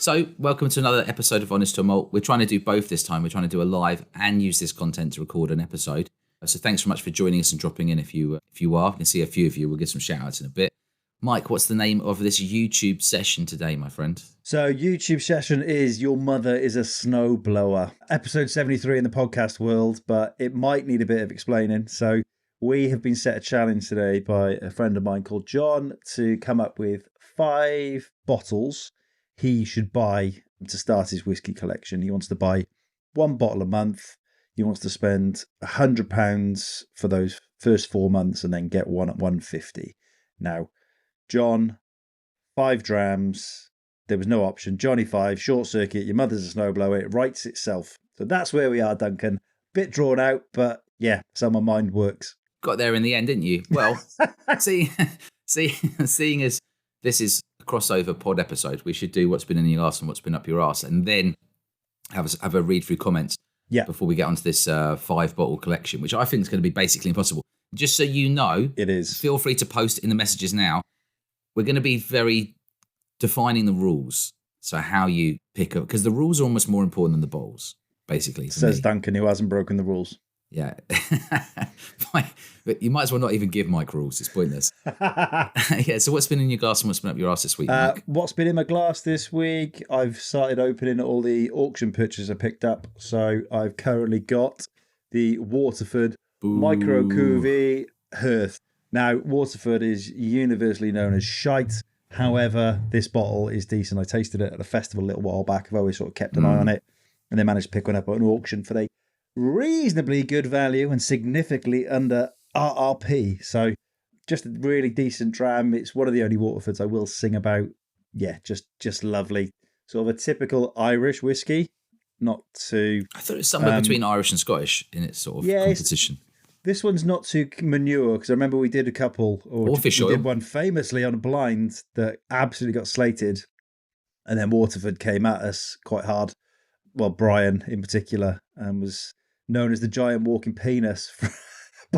So, welcome to another episode of Honest to a Malt. We're trying to do both this time. We're trying to do a live and use this content to record an episode. So, thanks so much for joining us and dropping in. If you are, I can see a few of you. We'll give some shout outs in a bit. Mike, what's the name of this YouTube session today, my friend? So, YouTube session is Your Mother is a Snowblower. Episode 73 in the podcast world, but it might need a bit of explaining. So, we have been set a challenge today by a friend of mine called John to come up with 5 bottles he should buy to start his whiskey collection. He wants to buy 1 bottle a month. He wants to spend £100 for those first 4 months and then get one at £150. Now, John, 5 drams. There was no option. Johnny 5, short circuit. Your mother's a snowblower. It writes itself. So that's where we are, Duncan. Bit drawn out, but yeah, so my mind works. Got there in the end, didn't you? Well, seeing as this is a crossover pod episode, we should do what's been in your ass and what's been up your ass, and then have a read through comments before we get onto this 5-bottle collection, which I think is going to be basically impossible. Just so you know, it is. Feel free to post in the messages now. We're going to be very defining the rules. So how you pick up, because the rules are almost more important than the bottles, basically. Says Duncan, who hasn't broken the rules. Yeah. But you might as well not even give Mike rules. It's pointless. Yeah. So what's been in your glass and what's been up your ass this week, Mike? What's been in my glass this week? I've started opening all the auction purchases I picked up. So I've currently got the Waterford Micro Cuvée Hearth. Now, Waterford is universally known as shite. However, this bottle is decent. I tasted it at a festival a little while back. I've always sort of kept an eye on it. And they managed to pick one up at an auction for the reasonably good value and significantly under RRP. So just a really decent dram. It's one of the only Waterfords I will sing about. Yeah, just lovely. Sort of a typical Irish whiskey. Not too... I thought it was somewhere between Irish and Scottish in its sort of competition. This one's not too manure, because I remember we did a couple, or fish we oil. did one famously on a blind that absolutely got slated. And then Waterford came at us quite hard. Well, Brian in particular, was known as the giant walking penis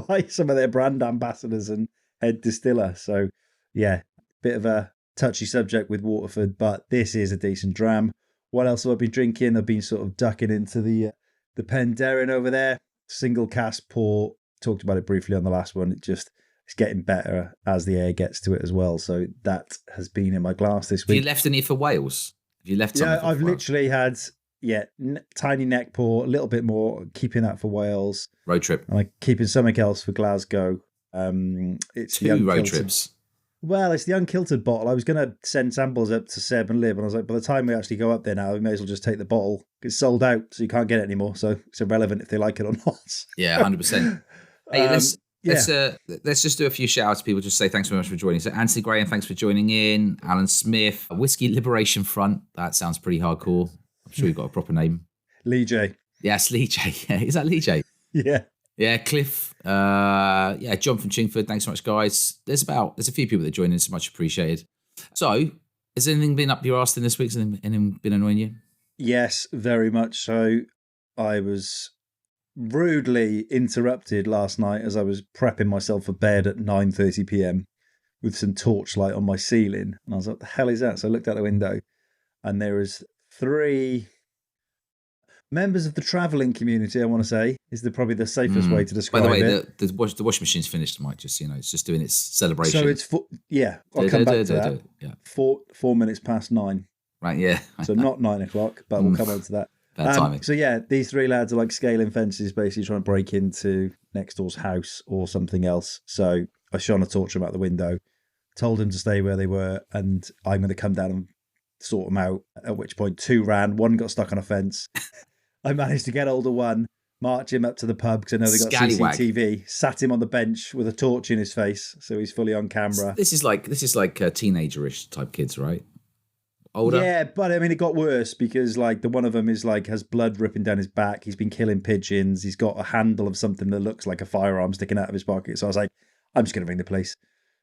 by some of their brand ambassadors and head distiller. So, yeah, bit of a touchy subject with Waterford, but this is a decent dram. What else have I been drinking? I've been sort of ducking into the Penderyn over there. Single cask pour. Talked about it briefly on the last one. It's getting better as the air gets to it as well. So that has been in my glass this week. Have you left any for Wales? Have you left some? Yeah, I've literally had... Yeah, tiny neck pour, a little bit more, keeping that for Wales. Road trip. And I'm keeping something else for Glasgow. It's 2 road trips. Well, it's the unkilted bottle. I was going to send samples up to Seb and Lib, and I was like, by the time we actually go up there now, we may as well just take the bottle. It's sold out, so you can't get it anymore. So it's irrelevant if they like it or not. Yeah, 100%. Hey, let's just do a few shout outs to people. Just say thanks very much for joining. So Anthony Graham, thanks for joining in. Alan Smith, Whiskey Liberation Front. That sounds pretty hardcore. I'm sure you've got a proper name. Lee J. Yes, Lee J. Is that Lee J? Yeah. Yeah, Cliff. John from Chingford. Thanks so much, guys. There's a few people that joined in. So much appreciated. So, has anything been up your arse in this week? Has anything been annoying you? Yes, very much so. I was rudely interrupted last night as I was prepping myself for bed at 9:30 p.m. with some torchlight on my ceiling. And I was like, what the hell is that? So I looked out the window and there was 3 members of the travelling community, I want to say, is probably the safest way to describe it. By the way, the washing machine's finished, Mike, just, it's just doing its celebration. So it's, I'll come back to that. Yeah. 4 minutes past 9. Right, yeah. So not 9 o'clock, but we'll come on to that. Bad timing. So yeah, these 3 lads are like scaling fences, basically trying to break into next door's house or something else. So I shone a torch them out the window, told them to stay where they were, and I'm going to come down and sort them out, at which point 2 ran, 1 got stuck on a fence. I managed to get hold of 1, march him up to the pub because I know they got CCTV, sat him on the bench with a torch in his face, so he's fully on camera. This is like teenager-ish type kids, right? Older? Yeah, but I mean, it got worse because like the one of them is like has blood ripping down his back. He's been killing pigeons. He's got a handle of something that looks like a firearm sticking out of his pocket. So I was like, I'm just going to ring the police.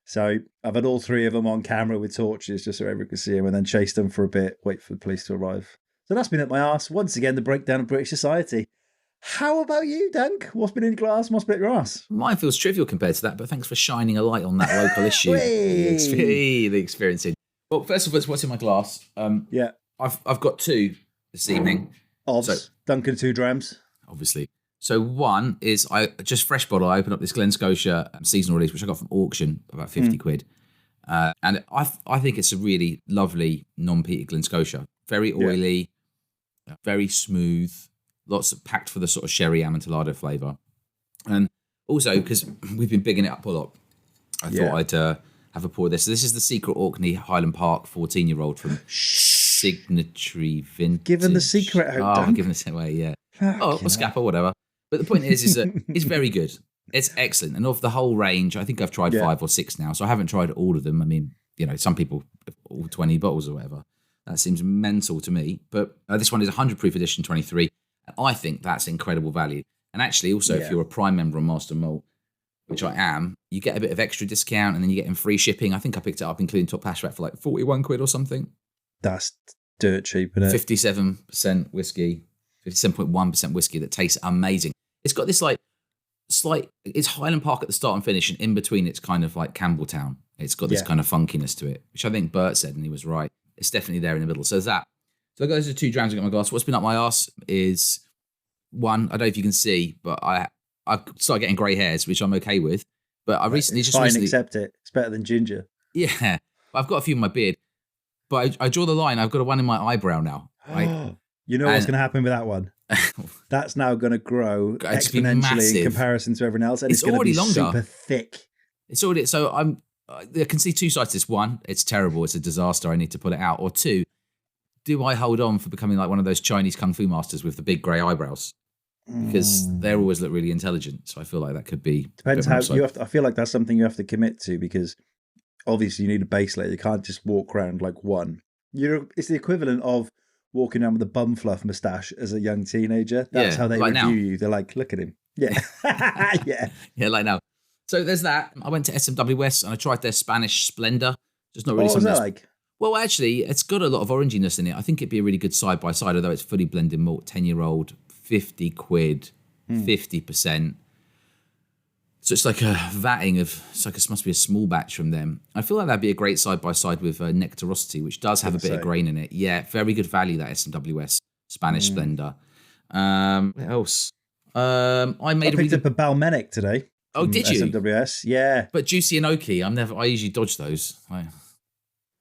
So I've had all 3 of them on camera with torches just so everyone could see him, and then chased them for a bit, wait for the police to arrive. So that's been at my arse. Once again, the breakdown of British society. How about you, Dunk? What's been in your glass? What's been at your arse? Mine feels trivial compared to that, but thanks for shining a light on that local issue. The experiencing. Well, first of all, what's in my glass? Yeah. I've got two this evening. Duncan 2 drams. Obviously. So one is I just fresh bottle. I opened up this Glen Scotia seasonal release, which I got from auction, about 50 quid. And I think it's a really lovely non-peated Glen Scotia. Very oily, very smooth, lots of packed for the sort of sherry amontillado flavour. And also, because we've been bigging it up a lot, I thought I'd have a pour of this. So this is the Secret Orkney Highland Park 14-year-old from Signatory Vintage. Giving the secret out, I'm giving it away, yeah. Or Scappa, whatever. But the point is that it's very good. It's excellent. And of the whole range, I think I've tried 5 or 6 now. So I haven't tried all of them. I mean, some people, all 20 bottles or whatever. That seems mental to me. But this one is 100 proof edition 23. And I think that's incredible value. And actually, also, if you're a Prime member on Master Malt, which I am, you get a bit of extra discount and then you get in free shipping. I think I picked it up, including top hash rate, for like 41 quid or something. That's dirt cheap, isn't it? 57% whiskey, 57.1% whiskey that tastes amazing. It's got this slight, it's Highland Park at the start and finish, and in between it's kind of like Campbelltown. It's got this kind of funkiness to it, which I think Bert said, and he was right. It's definitely there in the middle. So there's that. So I got those 2 drams. I got my glass. What's been up my arse is one, I don't know if you can see, but I've started getting grey hairs, which I'm okay with. But I recently accept it. It's better than ginger. Yeah. I've got a few in my beard. But I draw the line. I've got one in my eyebrow now. Right? You know what's going to happen with that one? That's now going to grow exponentially in comparison to everyone else. And it's going to be longer. Super thick. It's already, so I can see 2 sides to this. One, it's terrible. It's a disaster. I need to pull it out. Or 2, do I hold on for becoming like one of those Chinese kung fu masters with the big grey eyebrows? Because they always look really intelligent. So I feel like that could be. Depends how you have to, I feel like that's something you have to commit to, because obviously you need a base layer. You can't just walk around like one. It's the equivalent of walking around with a bum fluff moustache as a young teenager. That's how they review you. They're like, look at him. Yeah. Yeah, like now. So there's that. I went to SMW West and I tried their Spanish Splendor. Just not really something. What was that like? Well, actually, it's got a lot of oranginess in it. I think it'd be a really good side by side, although it's fully blended malt, 10-year-old, 50 quid, 50%. So it's like a vatting of, it must be a small batch from them. I feel like that'd be a great side by side with Nectarosity, which does have a bit of grain in it. Yeah, very good value, that SMWS Spanish Splendor. What else? I picked up a Balmenic today. Oh, did you? SMWS, yeah. But Juicy and Oaky, I usually dodge those.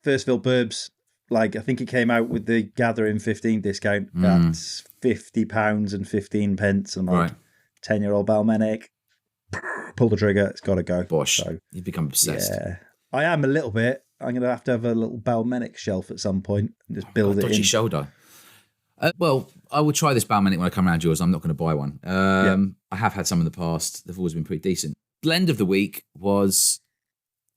First Fill Burbs, I think it came out with the Gathering 15 discount. That's £50 and 15 pence. I'm like, 10-year-old Balmenic. Pull the trigger, it's got to go. Bosh, so, you've become obsessed. Yeah, I am a little bit. I'm going to have a little Balmenic shelf at some point and just build it in. Dodgy shoulder. Well, I will try this Balmenic when I come around yours. I'm not going to buy one. I have had some in the past. They've always been pretty decent. Blend of the week was,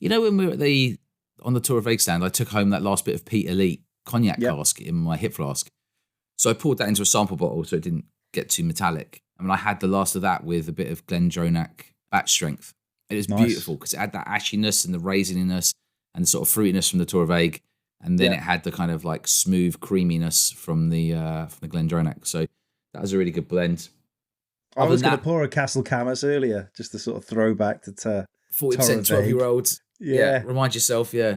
when we were on the Tour of Vague stand, I took home that last bit of Pete Elite cognac cask in my hip flask. So I poured that into a sample bottle so it didn't get too metallic. I mean, I had the last of that with a bit of Glendronach batch strength. It was beautiful because it had that ashiness and the raisiness and the sort of fruitiness from the Tour of Vague. And then it had the kind of smooth creaminess from the Glendronach. So that was a really good blend. I was going to pour a Castle Camas earlier, just to sort of throw back to 40% 12-year-olds. Yeah. Remind yourself, Yeah.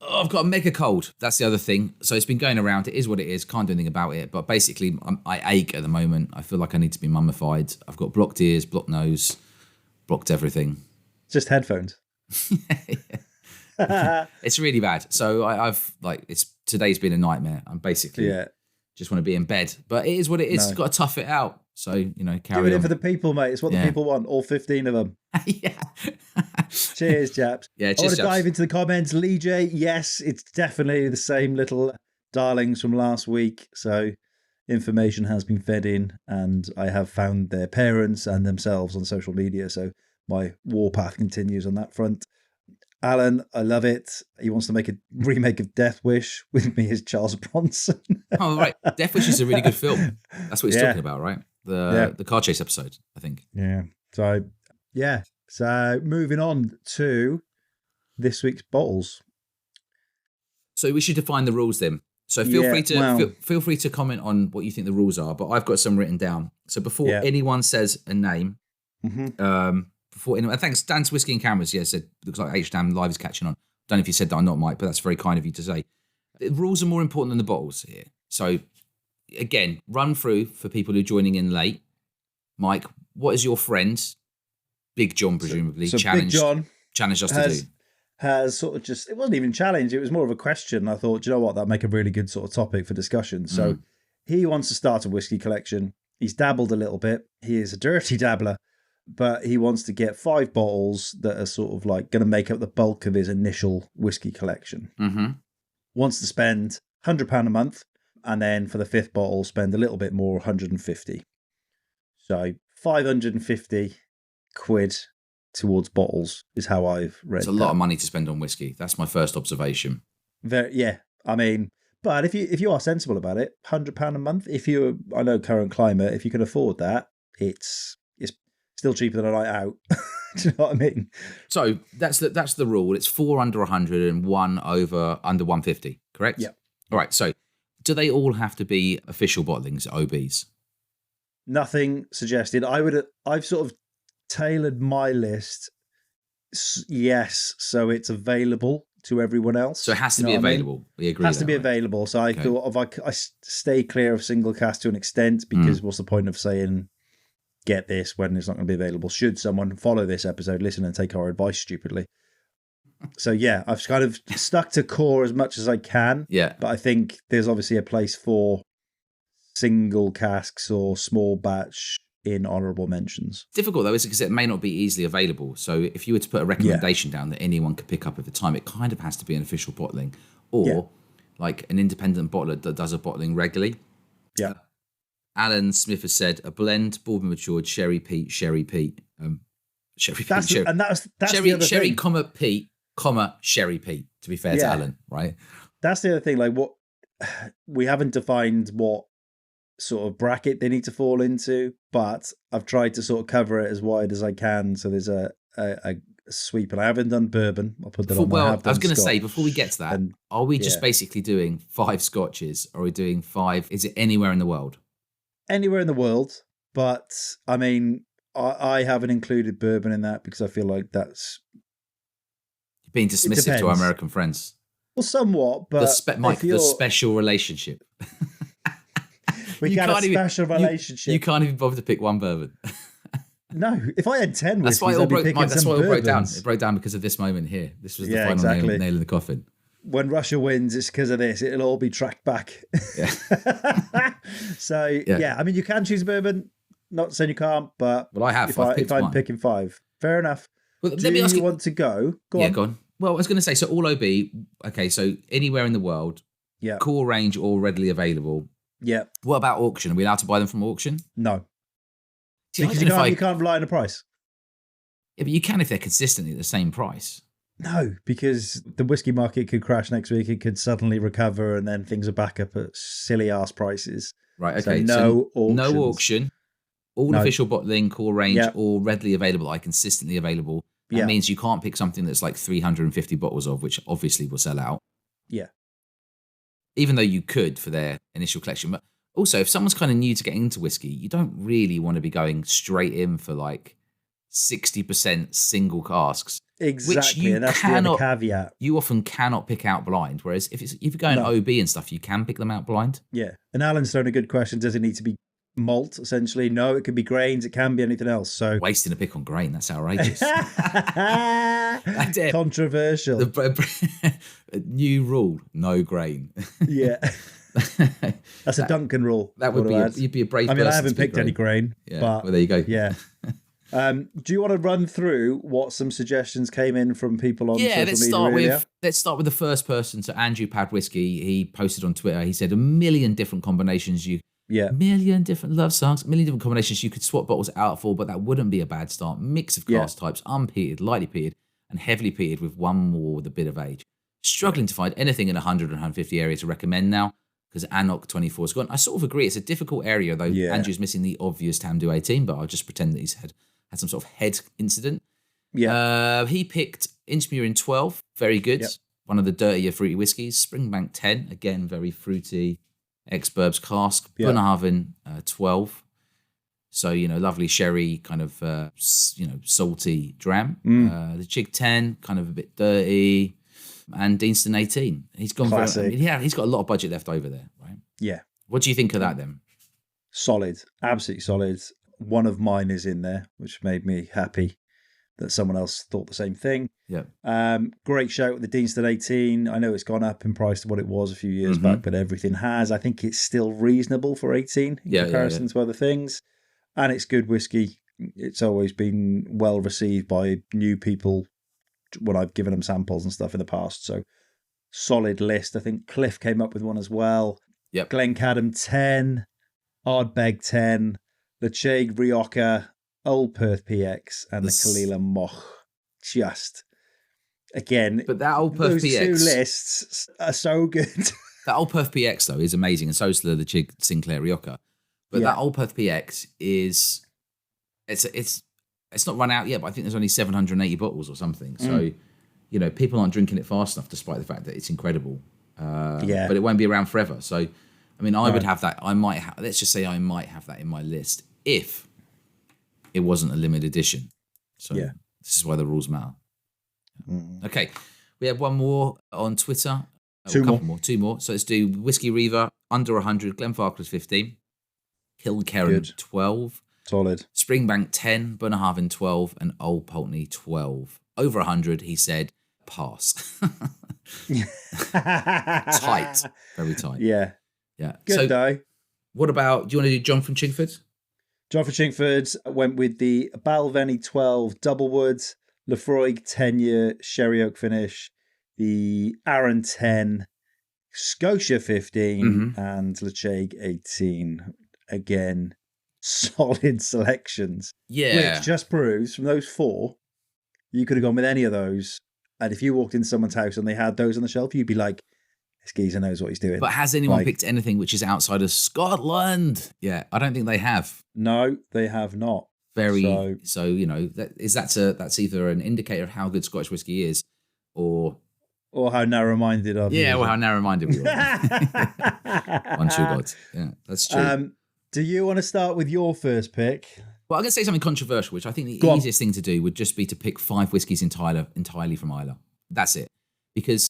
I've got a mega cold. That's the other thing. So it's been going around. It is what it is. Can't do anything about it. But basically, I ache at the moment. I feel like I need to be mummified. I've got blocked ears, blocked nose, blocked everything. Just headphones. It's really bad. So today's been a nightmare. I'm basically just want to be in bed. But it is what it is. You've got to tough it out. So, carry Doing on. it for the people, mate. It's what the people want. All 15 of them. Yeah. Cheers, chaps. Yeah, cheers, I want to dive into the comments. Lee J, yes, it's definitely the same little darlings from last week. So information has been fed in and I have found their parents and themselves on social media. So my warpath continues on that front. Alan, I love it. He wants to make a remake of Death Wish with me as Charles Bronson. Oh, right. Death Wish is a really good film. That's what he's talking about, right? The car chase episode, I think. Yeah. So moving on to this week's bottles. So we should define the rules then. So feel free to comment on what you think the rules are, but I've got some written down. So before anyone says a name, thanks, Dan's Whiskey and Cameras. Yeah, said looks like H-Dam Live is catching on. Don't know if you said that or not, Mike, but that's very kind of you to say. the rules are more important than the bottles here. So again, run through for people who are joining in late. Mike, what is your friend, Big John, presumably, so Big John challenged us to do? Has sort of just, it wasn't even a challenge, it was more of a question. I thought, do you know what, that'd make a really good sort of topic for discussion. So he wants to start a whiskey collection. He's dabbled a little bit. He is a dirty dabbler, but he wants to get 5 bottles that are sort of like going to make up the bulk of his initial whiskey collection. Wants to spend £100 a month, and then for the 5th bottle, spend a little bit more, 150. So 550 quid towards bottles is how I've read. It's a lot of money to spend on whiskey. That's my first observation. Yeah, I mean, but if you are sensible about it, £100 a month. I know current climate, if you can afford that, it's still cheaper than a night out. Do you know what I mean? So that's the rule. It's 4 under 100 and 1 over under 150. Correct? Yeah. All right. So do they all have to be official bottlings, OBs? Nothing suggested. I've sort of tailored my list, yes, so it's available to everyone else. So it has to be available. We agree. It has to be available. So I thought I stay clear of single cask to an extent, because what's the point of saying get this when it's not going to be available? Should someone follow this episode, listen and take our advice stupidly. So yeah, I've kind of stuck to core as much as I can. Yeah. But I think there's obviously a place for single casks or small batch in honourable mentions. Difficult though, is it? Because it may not be easily available. So if you were to put a recommendation down that anyone could pick up at the time, it kind of has to be an official bottling, or like an independent bottler that does a bottling regularly. Yeah. Alan Smith has said a blend, bourbon matured, sherry peat, sherry peat. Sherry peat, sherry. And that's sherry, the other sherry, thing. comma peat, comma sherry peat. To be fair to Alan, right? That's the other thing. Like, what we haven't defined what sort of bracket they need to fall into, but I've tried to sort of cover it as wide as I can. So there's a sweep, and I haven't done bourbon. I'll put that on. Well, I was going to say, before we get to that, are we just basically doing 5 scotches, or are we doing 5? Is it anywhere in the world? Anywhere in the world, but I mean, I haven't included bourbon in that because I feel like that's being dismissive to our American friends. Well, somewhat, but the special relationship. We got a special relationship. You can't even bother to pick one bourbon. No, if I had 10 whiskeys, that's why it all broke down. It broke down because of this moment here. This was the final nail in the coffin. When Russia wins, it's because of this. It'll all be tracked back. Yeah. So, I mean, you can choose bourbon. Not saying you can't, but I have. If I'm picking 5, fair enough. Well, let me ask you, want to go? Go on. Well, I was going to say, so all OB, okay, so anywhere in the world, core range or readily available. Yeah. What about auction? Are we allowed to buy them from auction? No. See, because you can't rely on the price. Yeah, but you can if they're consistently at the same price. No, because the whiskey market could crash next week. It could suddenly recover, and then things are back up at silly ass prices. Right, okay. So no auction. All official bottling, core range, all readily available, consistently available. That means you can't pick something that's like 350 bottles of, which obviously will sell out. Yeah. Even though you could for their initial collection. But also, if someone's kind of new to getting into whiskey, you don't really want to be going straight in for like 60% single casks. Exactly, and that's the other caveat. You often cannot pick out blind, whereas if you're going OB and stuff, you can pick them out blind. Yeah, and Alan's thrown a good question. Does it need to be malt, essentially? No, it could be grains. It can be anything else. So wasting a pick on grain, that's outrageous. Controversial. New rule, no grain. Yeah. That's a Duncan rule. That would be you'd be a brave person. I mean, I haven't picked any grain. Yeah. But well, there you go. Yeah. Do you want to run through what some suggestions came in from people on social media? Let's start with the first person. So Andrew Pad Whiskey, he posted on Twitter. He said 1 million different combinations. Million different love songs, 1 million different combinations you could swap bottles out for, but that wouldn't be a bad start. Mix of cask types, unpeated, lightly peated, and heavily peated with one more with a bit of age. Struggling to find anything in 100 and 150 area to recommend now because Anok 24 is gone. I sort of agree. It's a difficult area, though. Andrew's missing the obvious Tamdu 18, but I'll just pretend that he's had some sort of head incident. Yeah. He picked Inchmuir in 12. Very good. Yep. One of the dirtier fruity whiskies. Springbank 10. Again, very fruity. Ex-Burbs cask. Yep. Bunnahabhain 12. So, lovely sherry, kind of, salty dram. The Chig 10, kind of a bit dirty. and Deanston 18. He's gone for, he's got a lot of budget left over there, right? Yeah. What do you think of that then? Solid, absolutely solid. One of mine is in there, which made me happy that someone else thought the same thing. Yeah. Great shout with the Deanston 18. I know it's gone up in price to what it was a few years back, but everything has. I think it's still reasonable for 18 in comparison to other things. And it's good whiskey. It's always been well received by new people when I've given them samples and stuff in the past. So solid list. I think Cliff came up with one as well. Yep. Glencadam 10, Ardbeg 10, Lechaig Rioja, Old Perth PX, and the Kalila Moch. Just, again, but that Old Perth those PX, two lists are so good. That Old Perth PX, though, is amazing, and so is the Lechaig Sinclair Rioja. But that Old Perth PX is, it's not run out yet, but I think there's only 780 bottles or something. So, you know, people aren't drinking it fast enough, despite the fact that it's incredible. But it won't be around forever. So, I mean, I would have that. I might let's just say I might have that in my list if it wasn't a limited edition. So this is why the rules matter. Okay, we have one more on Twitter. Two more. So let's do Whiskey Reaver under 100, Glenfarclas 15, Kilkerran 12, solid, Springbank 10, Bunnahabhain 12, and Old Pulteney 12. Over 100, he said, pass. Tight, very tight. Yeah. Good so, though. What about? Do you want to do John from Chingford? John from Chingford went with the Balvenie 12 Doublewood, Lefroy 10-year Sherry Oak finish, the Arran 10, Scotia 15, and Lechaig 18. Again, solid selections. Yeah. Which just proves from those four, you could have gone with any of those. And if you walked into someone's house and they had those on the shelf, you'd be like, this geezer knows what he's doing. But has anyone picked anything which is outside of Scotland? Yeah, I don't think they have. No, they have not. So you know, that's either an indicator of how good Scottish whiskey is, or how narrow-minded are you? Yeah, or how narrow-minded we are. One true God. Yeah, that's true. Do you want to start with your first pick? Well, I'm going to say something controversial, which I think the easiest thing to do would just be to pick 5 whiskies entirely from Islay. That's it. Because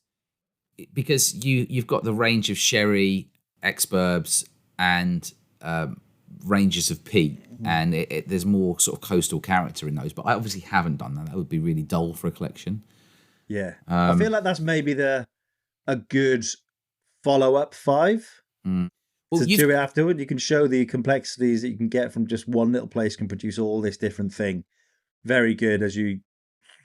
you've got the range of sherry, ex-burbs, and ranges of peat, and there's more sort of coastal character in those. But I obviously haven't done that. That would be really dull for a collection. Yeah. I feel like that's maybe a good follow-up 5. Well, to do it afterward. You can show the complexities that you can get from just one little place can produce all this different thing. Very good as you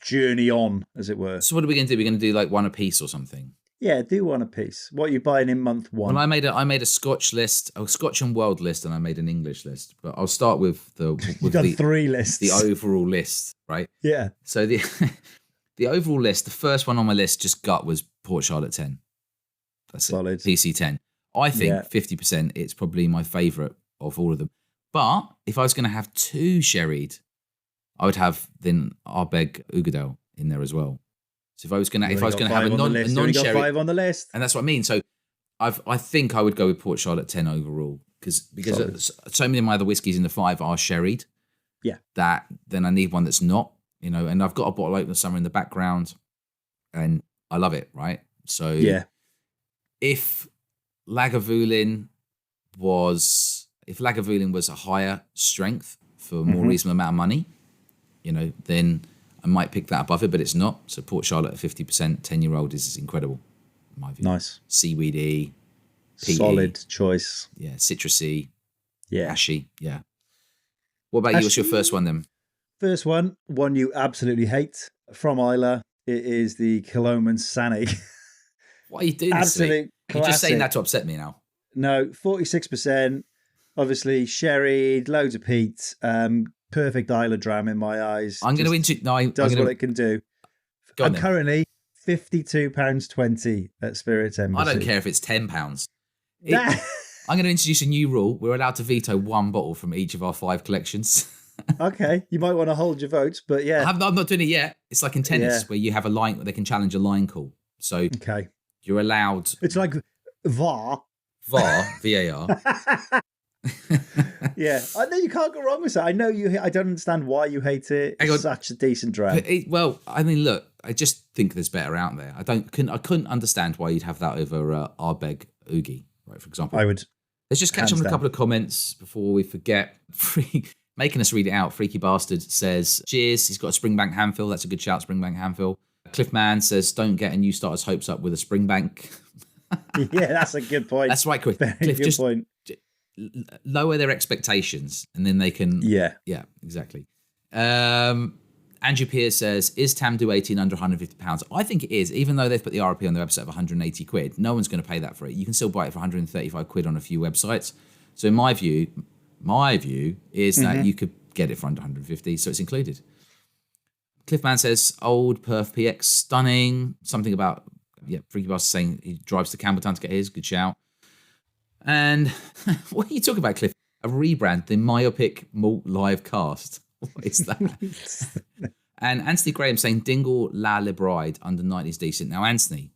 journey on, as it were. So what are we going to do? We're going to do like one a piece or something? Yeah, do one a piece. What are you buying in month 1? Well, I made a Scotch list, a Scotch and world list, and I made an English list. But I'll start with You've done 3 lists. The overall list, right? Yeah. So the overall list, the first one on my list, just gut, was Port Charlotte 10. That's solid. PC 10. I think 50%, it's probably my favourite of all of them. But if I was going to have 2 sherried, I would have then Ardbeg Ugadale in there as well. So if I was going to have a non-sherry, 5 on the list, and that's what I mean. So I think I would go with Port Charlotte 10 overall because so many of my other whiskies in the 5 are sherried. Yeah. Then I need one that's not, you know, and I've got a bottle opener somewhere in the background, and I love it. Right. So if Lagavulin was a higher strength for a more reasonable amount of money, you know, then I might pick that above it, but it's not. So Port Charlotte at 50%, 10-year-old is incredible, in my view. Nice. Seaweedy. Peaty, solid choice. Yeah, citrusy. Yeah. Ashy. Yeah. What about you? What's your first one then? First one you absolutely hate from Islay. It is the Killoman Sani. What are you doing this week? You're just saying that to upset me now. No, 46%. Obviously, sherried, loads of peat. Perfect Islay dram in my eyes. I'm going to what it can do. I'm currently £52.20 at Spirits Embassy. I don't care if it's £10. I'm going to introduce a new rule. We're allowed to veto 1 bottle from each of our 5 collections. Okay, you might want to hold your votes, but yeah. I'm not doing it yet. It's like in tennis where you have a line, they can challenge a line call. So you're allowed. It's like VAR. VAR, VAR. Yeah, I know you can't go wrong with that. I know you. I don't understand why you hate it. It's such a decent dram. Well, I mean, look, I just think there's better out there. I couldn't understand why you'd have that over Ardbeg Oogie, right? For example, I would. Let's just catch up on a couple of comments before we forget. Making us read it out. Freaky Bastard says, cheers. He's got a Springbank Handfill. That's a good shout, Springbank Handfill. Cliffman says, don't get a new starter's hopes up with a Springbank. Yeah, that's a good point. That's right, Cliff. Very Cliff, good just point. lower their expectations and then they can... Yeah, exactly. Andrew Pierce says, is Tamdhu 18 under £150? I think it is, even though they've put the RRP on their website of 180 quid. No one's going to pay that for it. You can still buy it for 135 quid on a few websites. So in my view is that you could get it for under 150, so it's included. Cliffman says, old Perth PX, stunning. Something about, Freaky Bastard saying he drives to Campbelltown to get his. Good shout. And what are you talking about, Cliff? A rebrand, the Myopic Malt Live Cast. What is that? And Anthony Graham saying Dingle La Libride under 90 is decent. Now, Anthony,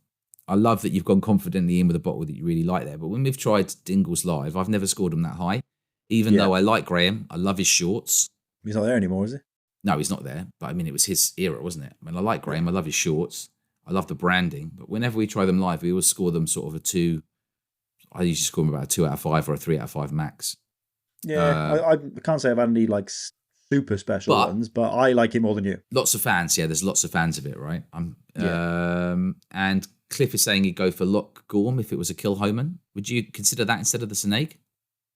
I love that you've gone confidently in with a bottle that you really like there. But when we've tried Dingles Live, I've never scored them that high. Even though I like Graham, I love his shorts. He's not there anymore, is he? No, he's not there. But I mean, it was his era, wasn't it? I mean, I like Graham. I love his shorts. I love the branding. But whenever we try them live, we always score them sort of a 2. I usually score them about a 2 out of 5 or a 3 out of 5 max. Yeah, I can't say I've had any like super special ones, but I like it more than you. Lots of fans. Yeah, there's lots of fans of it, right? And Cliff is saying he'd go for Loch Gorm if it was a Kilhoman. Would you consider that instead of the Snake?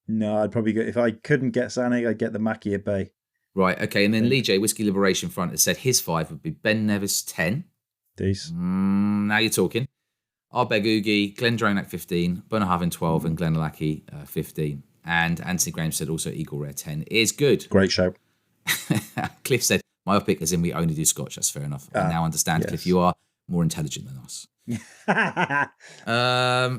No, I'd probably go, if I couldn't get Sanig, I'd get the Mackie at Bay. Right, okay. And then Lee J, Whiskey Liberation Front, has said his 5 would be Ben Nevis 10. These. Now you're talking. Ardbeg Oogie, Glendronach 15, Bunnahabhain 12, and Glenallachie 15. And Anthony Graham said also Eagle Rare 10 is good. Great show. Cliff said, myopic as in we only do Scotch. That's fair enough. I now understand, yes. Cliff, you are more intelligent than us.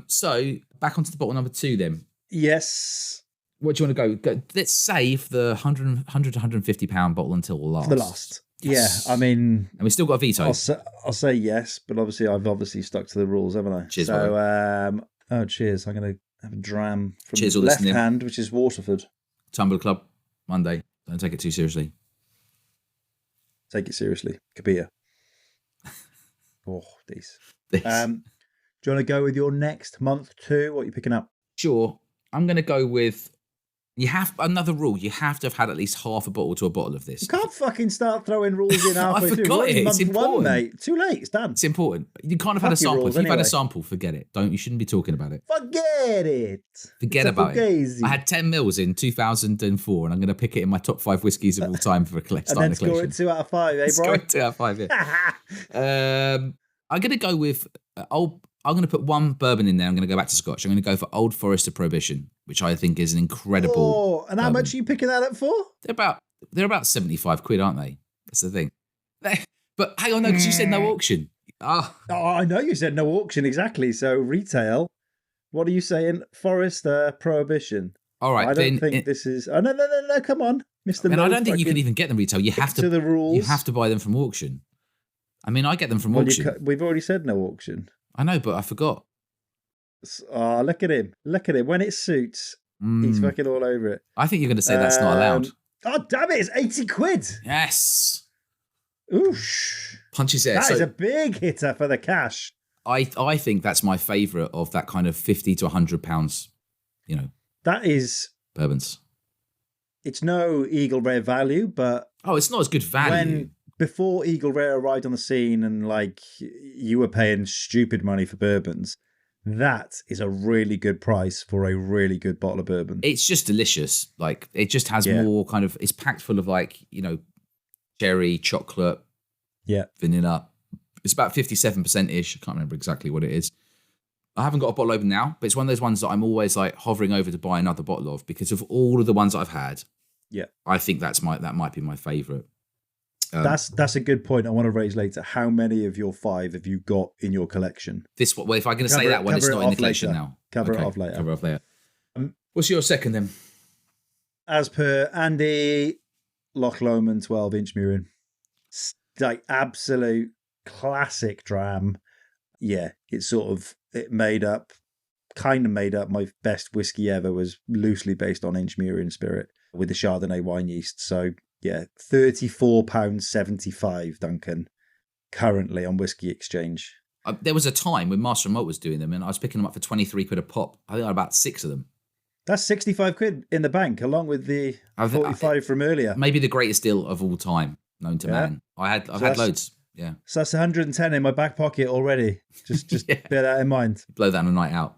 So back onto the bottle number 2 then. Yes. What do you want to go? Let's save the 100 to 150 pound bottle until last. For the last. Yes. Yeah, I mean... And we still got a veto. I'll say yes, but obviously I've stuck to the rules, haven't I? Cheers, so, cheers. I'm going to have a dram from cheers, left hand, which is Waterford. Tumbler Club, Monday. Don't take it too seriously. Take it seriously. Kabir. Oh, these. Do you want to go with your next month too? What are you picking up? Sure. I'm going to go with... another rule. You have to have had at least half a bottle to a bottle of this. You can't fucking start throwing rules in halfway through. I forgot it. It's important, one, mate. Too late. It's done. It's important. You can't have had a sample. Rules, if you've had a sample, forget it. You shouldn't be talking about it. Forget it. Forget about it. I had 10 mils in 2004, and I'm going to pick it in my top 5 whiskies of all time for a collection. And then score it 2 out of 5, eh, bro? Score it 2 out of 5, yeah. I'm going to go with I'm going to put one bourbon in there. I'm going to go back to Scotch. I'm going to go for Old Forester Prohibition, which I think is an incredible. Oh, and how much are you picking that up for? They're about 75 quid, aren't they? That's the thing. But hang on, no, because you said no auction. Oh, I know you said no auction, exactly. So retail. What are you saying? Forester Prohibition. All right, I don't think this is. Oh, no, come on, Mr. And I don't think you can even get them retail. You have to the rules. You have to buy them from auction. I mean, I get them from auction. We've already said no auction. I know, but I forgot. Oh, look at him. Look at him. When it suits, he's fucking all over it. I think you're going to say that's not allowed. Oh, damn it. It's 80 quid. Yes. Oosh. Punches there. That is a big hitter for the cash. I think that's my favourite of that kind of 50 to 100 pounds, That is... bourbons. It's no Eagle Rare value, but... Oh, it's not as good value. Before Eagle Rare arrived on the scene and you were paying stupid money for bourbons, that is a really good price for a really good bottle of bourbon. It's just delicious. It just has more kind of, it's packed full of cherry, chocolate, vanilla. It's about 57%-ish. I can't remember exactly what it is. I haven't got a bottle open now, but it's one of those ones that I'm always hovering over to buy another bottle of because of all of the ones I've had. Yeah. I think that might be my favourite. That's a good point I want to raise later. How many of your 5 have you got in your collection? If I'm going to say that one, it's not in the collection now. Cover it off later. What's your second then? As per Andy, Loch Lomond 12-inch Murin. Absolute classic dram. Yeah, it made up my best whiskey ever was loosely based on Inchmuir in spirit. with the Chardonnay wine yeast. So yeah, £34.75, Duncan, currently on Whisky Exchange. There was a time when Master and Malt was doing them, and I was picking them up for 23 quid a pop. I think I had about 6 of them. That's 65 quid in the bank, along with the 45 from earlier. Maybe the greatest deal of all time known to man. I've had loads. Yeah. So that's 110 in my back pocket already. Just bear that in mind. Blow that on a night out.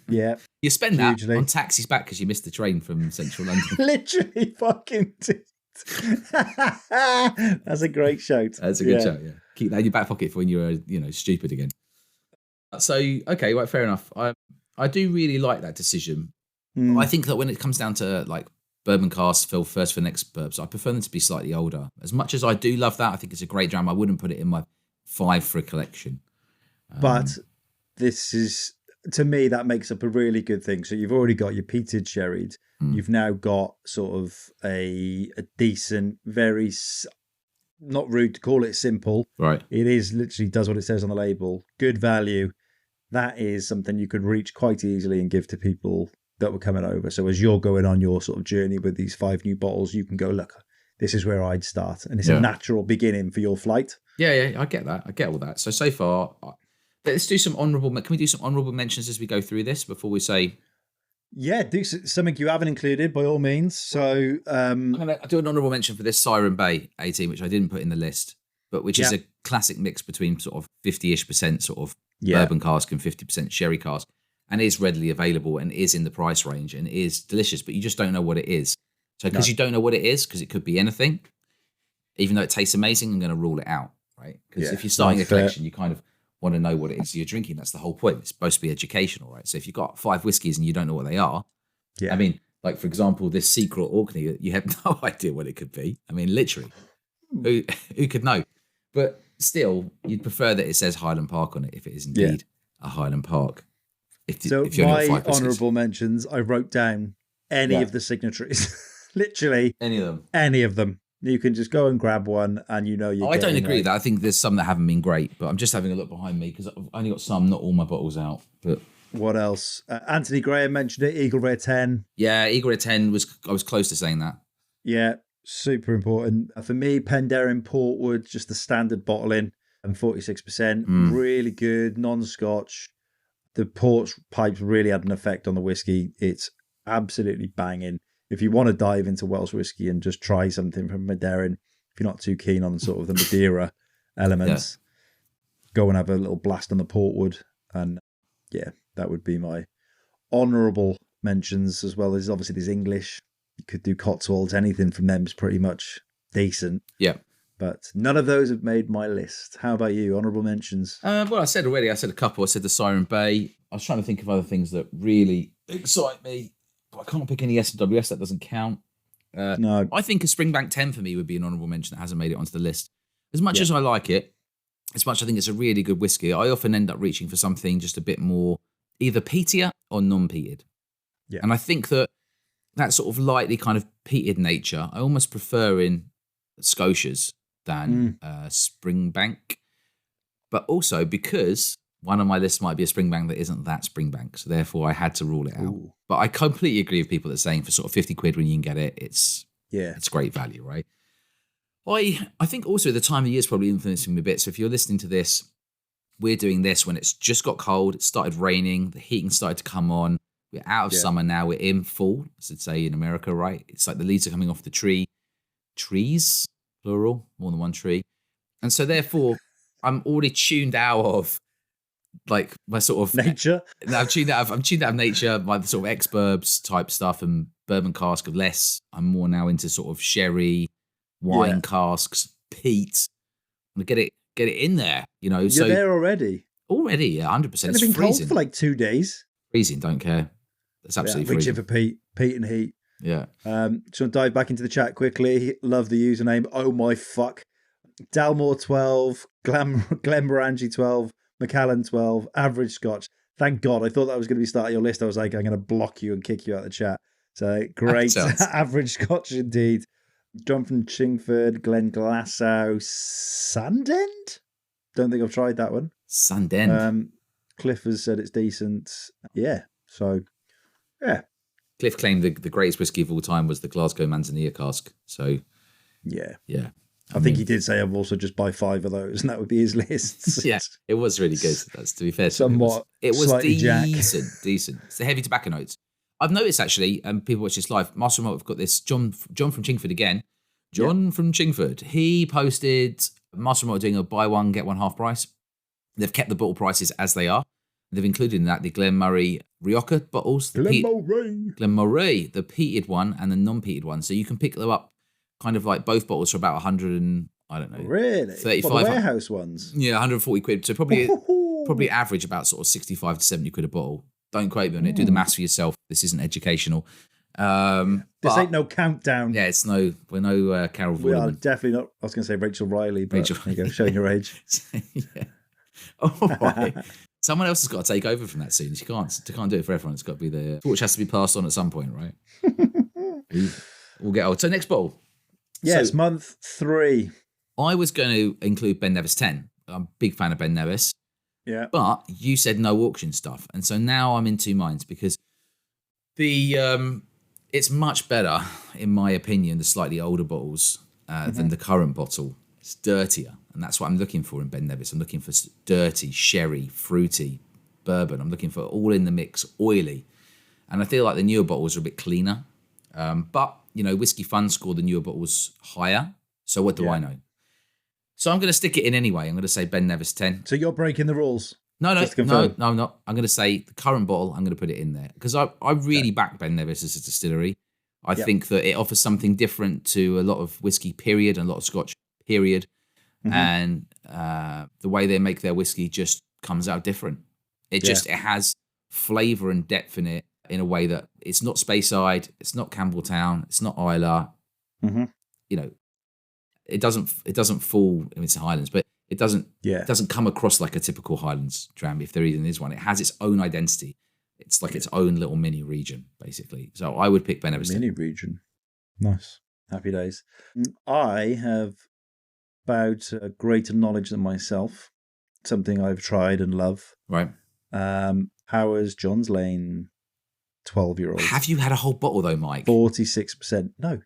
Yeah. You spend that on taxis back because you missed the train from central London. Literally fucking That's a great shout. That's a good shout, yeah. Keep that in your back pocket for when you're, stupid again. So, okay, right, fair enough. I do really like that decision. I think that when it comes down to like bourbon casks, fill first for next burbs, I prefer them to be slightly older. As much as I do love that, I think it's a great dram. I wouldn't put it in my 5 for a collection. But this is, to me, that makes up a really good thing. So you've already got your peated sherried. You've now got sort of a decent, very, not rude to call it simple. Right. It is literally does what it says on the label. Good value. That is something you could reach quite easily and give to people that were coming over. So as you're going on your sort of journey with these 5 new bottles, you can go, look, this is where I'd start. And it's a natural beginning for your flight. Yeah, I get that. I get all that. So far, let's do some honourable. Can we do some honourable mentions as we go through this before we say? Yeah, do something you haven't included by all means. So I'm going to do an honourable mention for this Siren Bay 18, which I didn't put in the list, but which is a classic mix between sort of 50-ish% sort of bourbon cask and 50% sherry cask, and is readily available and is in the price range and is delicious, but you just don't know what it is. So because you don't know what it is, because it could be anything, even though it tastes amazing, I'm going to rule it out, right? Because if you're starting a collection, you kind of want to know what it is you're drinking. That's the whole point. It's supposed to be educational, right? So if you've got 5 whiskies and you don't know what they are, I mean, like for example, this Secret Orkney, you have no idea what it could be. I mean, literally, who could know? But still, you'd prefer that it says Highland Park on it if it is indeed a Highland Park. If my honourable mentions, I wrote down any of the signatories. Literally any of them. Any of them. You can just go and grab one and I don't agree with that. I think there's some that haven't been great, but I'm just having a look behind me because I've only got some, not all my bottles out. But what else? Anthony Graham mentioned it, Eagle Rare 10. Yeah, Eagle Rare 10 I was close to saying that. Yeah, super important. For me, Penderyn Portwood, just the standard bottling and 46%. Really good, non-Scotch. The port pipes really had an effect on the whiskey. It's absolutely banging. If you want to dive into Welsh whiskey and just try something from Penderyn, if you're not too keen on sort of the Madeira elements, go and have a little blast on the Portwood. And that would be my honourable mentions, as well as obviously there's English. You could do Cotswolds. Anything from them is pretty much decent. Yeah. But none of those have made my list. How about you? Honourable mentions? Well, I said already. I said a couple. I said the Siren Bay. I was trying to think of other things that really excite me. But I can't pick any S&WS. That doesn't count. No. I think a Springbank 10 for me would be an honourable mention that hasn't made it onto the list. As much as I like it, as much as I think it's a really good whiskey, I often end up reaching for something just a bit more either peatier or non-peated. Yeah. And I think that sort of lightly kind of peated nature, I almost prefer in Scotias than Springbank. But also because one on my list might be a Springbank that isn't that Springbank. So therefore I had to rule it out. Ooh. But I completely agree with people that are saying for sort of 50 quid when you can get it, it's great value, right? I think also the time of year is probably influencing me a bit. So if you're listening to this, we're doing this when it's just got cold, it started raining, the heating started to come on. We're out of summer now, we're in fall, as I'd say in America, right? It's like the leaves are coming off the trees, plural, more than one tree. And so therefore, I'm already tuned out of like my sort of nature. I'm tuned out of nature, my sort of ex-burbs type stuff and bourbon cask of less. I'm more now into sort of sherry, wine casks, peat. I'm gonna get it in there, You're there already. Already, yeah, 100%. It's been freezing cold for like 2 days. Freezing, don't care. It's absolutely freezing. Reaching for peat and heat. Yeah. Just want to dive back into the chat quickly. Love the username. Oh my fuck. Dalmore 12, Glenmorangie 12, Macallan 12, Average Scotch. Thank God. I thought that was going to be starting your list. I was like, I'm going to block you and kick you out of the chat. So great. Average Scotch indeed. John from Chingford, Glen Glasgow, Sandend? Don't think I've tried that one. Sandend. Cliff has said it's decent. Yeah. So, yeah. Cliff claimed the greatest whiskey of all time was the Glasgow Manzanilla cask. So, yeah. I think he did say I've also just buy 5 of those, and that would be his list. Yeah, it was really good. That's to be fair. Somewhat it was Jack. decent. It's the heavy tobacco notes. I've noticed actually, people watch this live. Master and Malt have got this. John from Chingford again. John from Chingford. He posted Master and Malt doing a buy one get one half price. They've kept the bottle prices as they are. They've included in that the Glenmorangie Rioja bottles. Glenmorangie, the peated one and the non-peated one. So you can pick them up kind of like both bottles for about 100 and, I don't know. Really? 35. Well, the warehouse ones? Yeah, 140 quid. So probably average about sort of 65 to 70 quid a bottle. Don't quote me on it. Do the maths for yourself. This isn't educational. This ain't no countdown. Yeah, we're no Carol Vorderman. We are definitely not. I was going to say Rachel Riley, but there you go, showing your age. Yeah. All right. Someone else has got to take over from that soon. She can't do it for everyone. It's got to be the torch has to be passed on at some point, right? We'll get old. So next bottle. Yes, so, month 3. I was going to include Ben Nevis 10. I'm a big fan of Ben Nevis. Yeah. But you said no auction stuff. And so now I'm in two minds because it's much better, in my opinion, the slightly older bottles than the current bottle. It's dirtier. And that's what I'm looking for in Ben Nevis. I'm looking for dirty, sherry, fruity, bourbon. I'm looking for all in the mix, oily. And I feel like the newer bottles are a bit cleaner. But, Whiskey Fun score the newer bottles higher. So what do I know? So I'm going to stick it in anyway. I'm going to say Ben Nevis 10. So you're breaking the rules? No, I'm not. I'm going to say the current bottle, I'm going to put it in there. Because I really back Ben Nevis as a distillery. I think that it offers something different to a lot of whiskey, period, and a lot of Scotch, period. And the way they make their whiskey just comes out different. It has flavour and depth in it in a way that it's not Speyside, it's not Campbelltown, it's not Islay. It doesn't fall. I mean, it's Highlands, but it doesn't come across like a typical Highlands dram. If there even is one, it has its own identity. It's like its own little mini region, basically. So I would pick Ben Nevis. Mini region, nice, happy days. I have about greater knowledge than myself. Something I've tried and love. Right. Howard's John's Lane 12-year-old. Have you had a whole bottle though, Mike? 46%. No.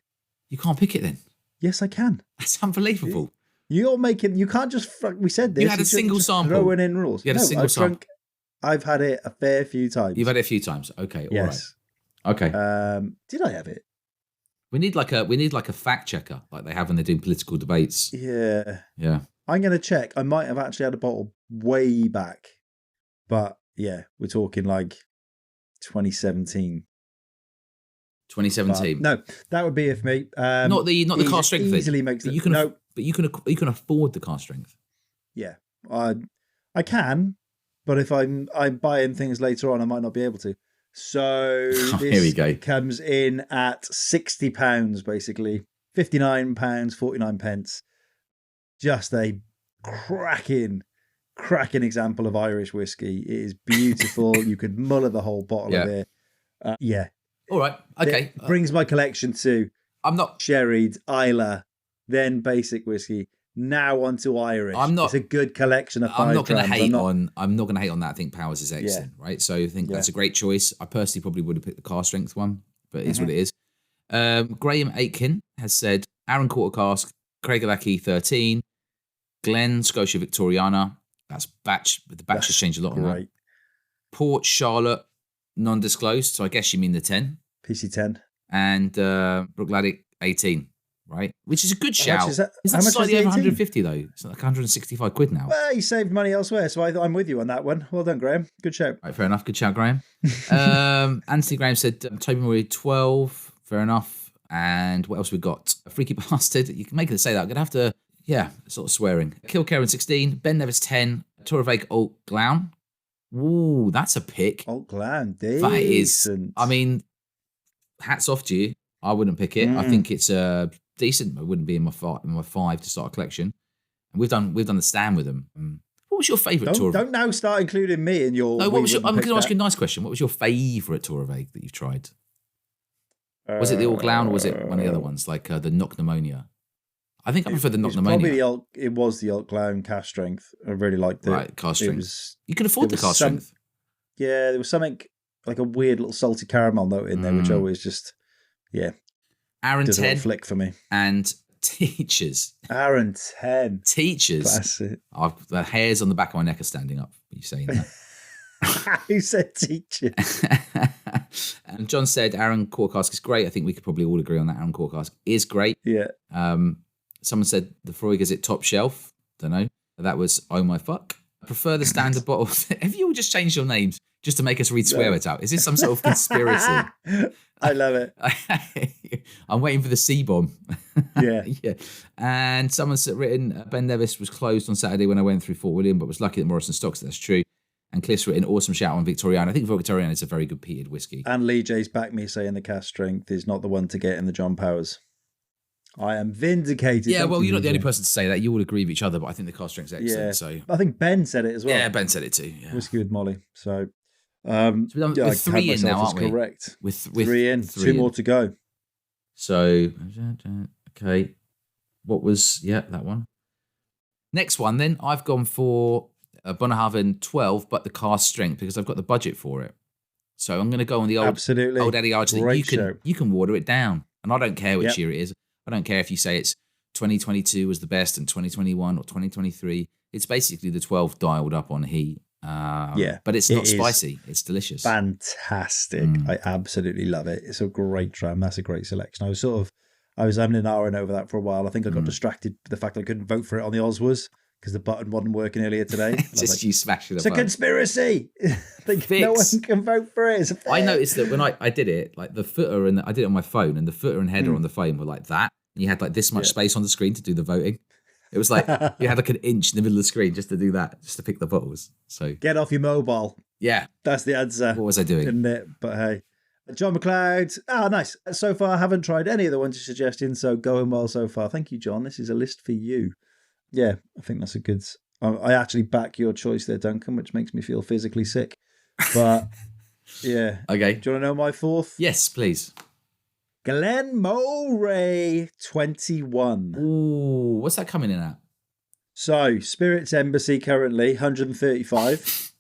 You can't pick it then? Yes, I can. That's unbelievable. You're making... You can't just... We said this. You had a single sample. Throwing in rules. You had a single sample. I've had it a fair few times. You've had it a few times. Okay. Yes. All right. Okay. Did I have it? We need like a fact checker, like they have when they're doing political debates. Yeah. Yeah. I'm going to check. I might have actually had a bottle way back, but yeah, we're talking like 2017. 2017. No, that would be it for me. Not the car strength easily thing. Makes but it, you can no. But you can afford the car strength. Yeah, I can, but if I'm buying things later on, I might not be able to. So here we go. Comes in at £60, basically £59, 49 pence. Just a cracking example of Irish whiskey. It is beautiful. You could muller the whole bottle of it. All right. Okay. It brings my collection to I'm not sherried, Islay, then basic whiskey. Now onto Irish. It's a good collection of 5 I'm not going to hate on. I'm not going to hate on that. I think Powers is excellent, right? So I think that's a great choice. I personally probably would have picked the car strength one, but it is what it is. Graham Aitken has said Aaron Quarter Cask, Craigellachie 13, Glen Scotia Victoriana. That's batch. The batch has changed a lot on that. Port Charlotte, non-disclosed. So I guess you mean the 10. PC10. And Brookladdick 18. Right, which is a good shout. How much is that? Is that slightly over 150 though? It's like 165 quid now. Well, you saved money elsewhere, so I'm with you on that one. Well done, Graham. Good shout. Right, fair enough. Good shout, Graham. Anthony Graham said Toby Murray 12. Fair enough. And what else we got? A Freaky Bastard. You can make it say that. I'm gonna have to, sort of swearing. Kilkerran 16. Ben Nevis 10. Toravaig Old Glown. Ooh, that's a pick. Old Glown, decent. That is. I mean, hats off to you. I wouldn't pick it. I think it's decent. It wouldn't be in my 5 to start a collection. And we've done the stand with them. What was your favourite tour? Don't now start including me in your. No, I'm going to ask you a nice question. What was your favourite Toravaig that you've tried? Was it the Old Glown or was it one of the other ones like the Knock Pneumonia? I think I prefer the Knock Pneumonia. It was the Old Glown cast strength. I really liked it. Right, cast strength. You can afford the cast strength. Yeah, there was something like a weird little salty caramel note in there, which always just, Aaron does a 10 little flick for me. and Teachers. Aaron 10. Teachers. Classic. The hairs on the back of my neck are standing up. You saying that? Who said Teachers? And John said Aaron Quarter Cask is great. I think we could probably all agree on that. Aaron Quarter Cask is great. Yeah. Someone said the Freud is it top shelf. Don't know. That was oh my fuck. I prefer the standard bottle. Have you all just changed your names just to make us read swear words out? Is this some sort of conspiracy? I love it. I'm waiting for the C-bomb. Yeah. Yeah. And someone's written, Ben Nevis was closed on Saturday when I went through Fort William, but was lucky that Morrison stocks. That's true. And Cliff's written, awesome shout on Victoriana. I think Victoriana is a very good peated whiskey. And Lee J's backed me saying the cast strength is not the one to get in the John Powers. I am vindicated. Yeah, well, you're not the only person to say that. You all agree with each other, but I think the cast strength's excellent. Yeah. So I think Ben said it as well. Yeah, Ben said it too. Yeah. Whiskey with Molly. So, we're 3 in now, aren't we? Correct. With 3 in. 2 more to go. So, okay. What was, that one. Next one, then, I've gone for Bunnahabhain 12, but the cast strength, because I've got the budget for it. So I'm going to go on the old Eddie Archer. You can water it down. And I don't care which year it is. I don't care if you say it's 2022 was the best and 2021 or 2023. It's basically the 12 dialed up on heat. But it's not spicy. It's delicious. Fantastic. I absolutely love it. It's a great dram. That's a great selection. I was having an hour over that for a while. I think I got distracted by the fact that I couldn't vote for it on the Oswas because the button wasn't working earlier today. Just you smashing the button. It's a conspiracy. No one can vote for it. I noticed that when I did it, like the footer and I did it on my phone, and the footer and header on the phone were like that. And you had like this much space on the screen to do the voting. It was like you had like an inch in the middle of the screen just to do that, just to pick the bottles. So get off your mobile. Yeah, that's the answer. What was I doing? Isn't it? But hey, John McLeod. Nice. So far, I haven't tried any of the ones you're suggesting, so going well so far. Thank you, John. This is a list for you. Yeah, I think that's a good. I actually back your choice there, Duncan, which makes me feel physically sick. But yeah, okay. Do you want to know my fourth? Yes, please. Glenmorangie 21. Ooh, what's that coming in at? So, Spirits Embassy currently 135,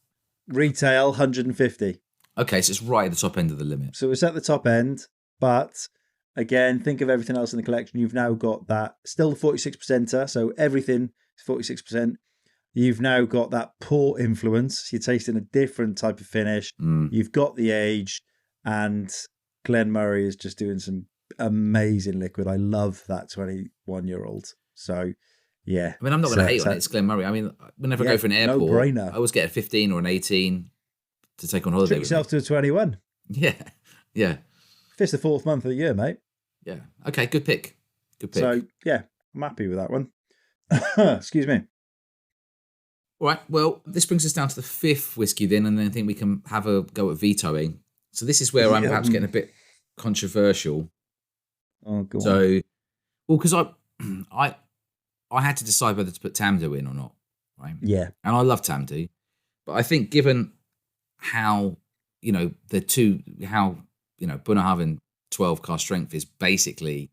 retail 150. Okay, so it's right at the top end of the limit. So it's at the top end, but again, think of everything else in the collection. You've now got that, still the 46%er, so everything is 46%. You've now got that port influence. You're tasting a different type of finish. You've got the age, and Glenmorangie is just doing some amazing liquid. I love that 21-year-old. So, yeah. I mean, I'm not going to hate on it. It's Glenmorangie. I mean, whenever I go for an airport, no-brainer. I always get a 15 or an 18 to take on holiday. Treat yourself to a 21. Yeah. Yeah. It's the 4th month of the year, mate. Yeah. Okay, good pick. Good pick. So, yeah, I'm happy with that one. Excuse me. All right. Well, this brings us down to the 5th whiskey then, and then I think we can have a go at vetoing. So this is where I'm perhaps getting a bit controversial. Oh, go on. So, well, because I had to decide whether to put Tamdhu in or not, right? Yeah. And I love Tamdhu, but I think given how, Bunnahabhain 12 cast strength is basically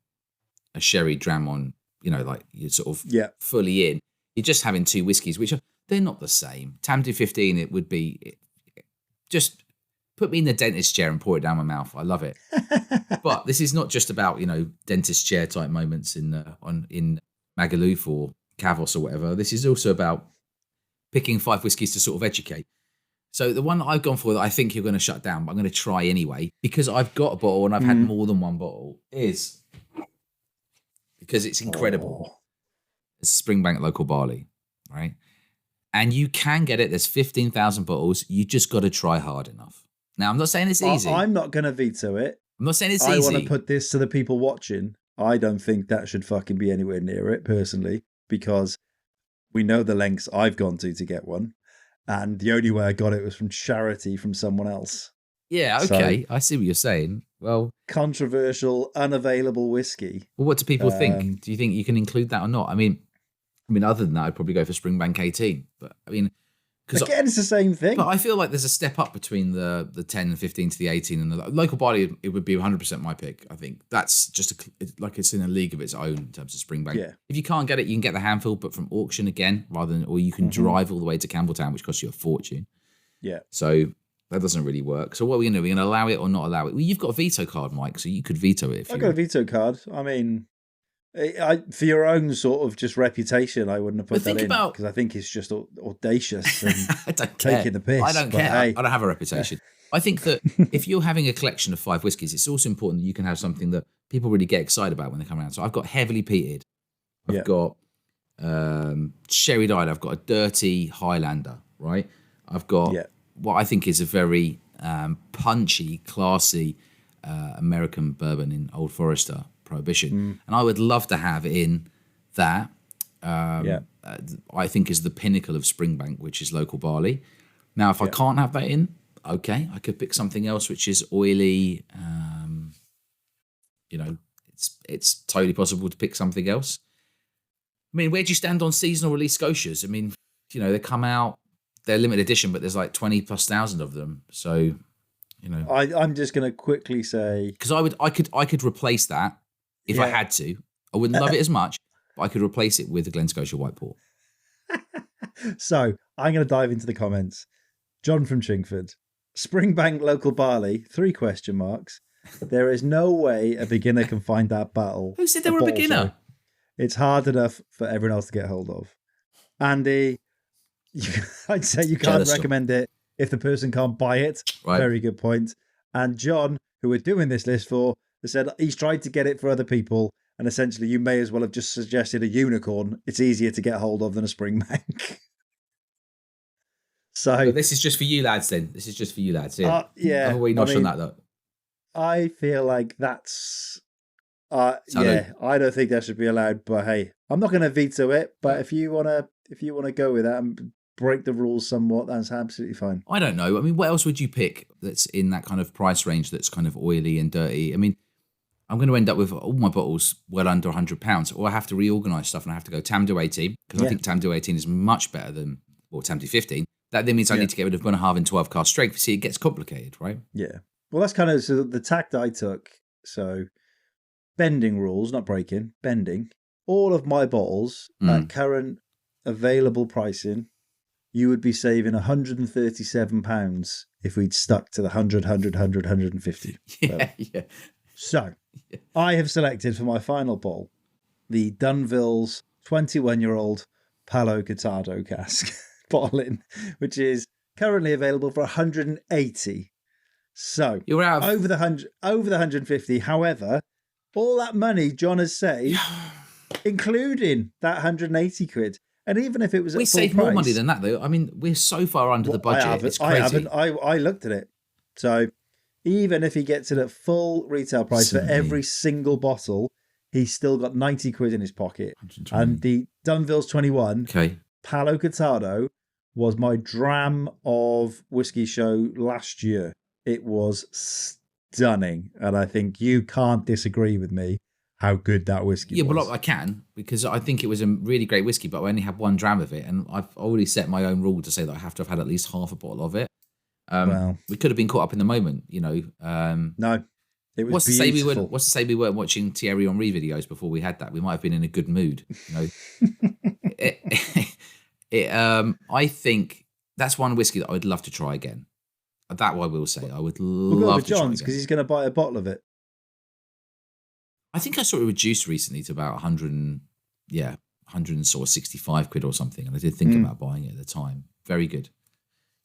a sherry dram on, like you're sort of fully in. You're just having 2 whiskies, which they're not the same. Tamdhu 15, it would be just put me in the dentist chair and pour it down my mouth. I love it. But this is not just about, dentist chair type moments in Magaluf or Kavos or whatever. This is also about picking 5 whiskies to sort of educate. So the one that I've gone for that I think you're going to shut down, but I'm going to try anyway, because I've got a bottle and I've had more than one bottle, is because it's incredible. It's Springbank Local Barley, right? And you can get it. There's 15,000 bottles. You just got to try hard enough. Now, I'm not saying it's easy. I'm not going to veto it. I'm not saying it's easy. I want to put this to the people watching. I don't think that should fucking be anywhere near it, personally, because we know the lengths I've gone to get one. And the only way I got it was from charity from someone else. Yeah, okay. So, I see what you're saying. Well, controversial, unavailable whiskey. Well, what do people think? Do you think you can include that or not? I mean, other than that, I'd probably go for Springbank 18. But I mean, again, it's the same thing. But I feel like there's a step up between the 10 and 15 to the 18, and the Local Barley. It would be 100% my pick. I think that's just it's in a league of its own in terms of Springbank. Yeah. If you can't get it, you can get the handful, but from auction again, or you can drive all the way to Campbelltown, which costs you a fortune. Yeah. So That doesn't really work. So what are we going to do? We're going to allow it or not allow it? Well, you've got a veto card, Mike, so you could veto it if I've you got a veto card. I mean, for your own sort of just reputation, I wouldn't have put that in because I think it's just audacious and I don't care. taking the piss. I don't care. Hey. I don't have a reputation. I think that if you're having a collection of 5 whiskies, it's also important that you can have something that people really get excited about when they come around. So I've got heavily peated. I've got sherry died. I've got a dirty Highlander, right? I've got what I think is a very punchy, classy American bourbon in Old Forester Prohibition. And I would love to have in that, I think is the pinnacle of Springbank, which is local barley. Now, if I can't have that in, okay, I could pick something else which is oily. It's totally possible to pick something else. I mean, where do you stand on seasonal release Scotias? I mean, they come out, they're limited edition, but there's like 20,000+ of them. So, I'm just going to quickly say, because I could replace that if I had to. I wouldn't love it as much, but I could replace it with the Glen Scotia White Port. So I'm going to dive into the comments. John from Chingford, Springbank local barley, 3 question marks. There is no way a beginner can find that battle. Who said they were a beginner? Show. It's hard enough for everyone else to get hold of. Andy, I'd say you can't recommend it if the person can't buy it. Right. Very good point. And John, who we're doing this list for, has said he's tried to get it for other people, and essentially you may as well have just suggested a unicorn. It's easier to get hold of than a Springbank. So this is just for you lads then. This is just for you lads. Yeah. Yeah. We notch on that though. I feel like that's I don't think that should be allowed, but hey, I'm not going to veto it, but if you want to go with that and break the rules somewhat, that's absolutely fine. I don't know. I mean, what else would you pick that's in that kind of price range that's kind of oily and dirty? I mean, I'm going to end up with all my bottles well under £100, or I have to reorganise stuff and I have to go Tamdo 18, because I think Tamdo 18 is much better than Tamdo 15. That then means I need to get rid of Bunnahabhain 12 cask strength. See, it gets complicated, right? Yeah. Well, that's kind of the tact I took. So bending rules, not breaking, bending. All of my bottles at current available pricing, you would be saving £137 if we'd stuck to the 100, 150. Yeah. So I have selected for my final bottle the Dunville's 21-year-old Palo Cortado cask bottling, which is currently available for 180. So you're out of... over the 150. However, all that money John has saved, including that 180 quid. And even if it was we saved more money than that, though. I mean, we're so far under the budget. It's crazy. I looked at it. So even if he gets it at full retail price for every single bottle, he's still got 90 quid in his pocket. And the Dunville's 21, Palo Cortado, was my dram of whiskey show last year. It was stunning. And I think you can't disagree with me how good that whiskey was. Yeah, well, I can, because I think it was a really great whiskey, but I only had 1 dram of it. And I've already set my own rule to say that I have to have had at least half a bottle of it. We could have been caught up in the moment, No, it was what's beautiful. What's to say we weren't watching Thierry Henry videos before we had that? We might have been in a good mood, I think that's one whiskey that I would love to try again. That I will say. I would love to try again. Because he's going to buy a bottle of it. I think I saw it reduced recently to about 165 quid or something. And I did think about buying it at the time. Very good.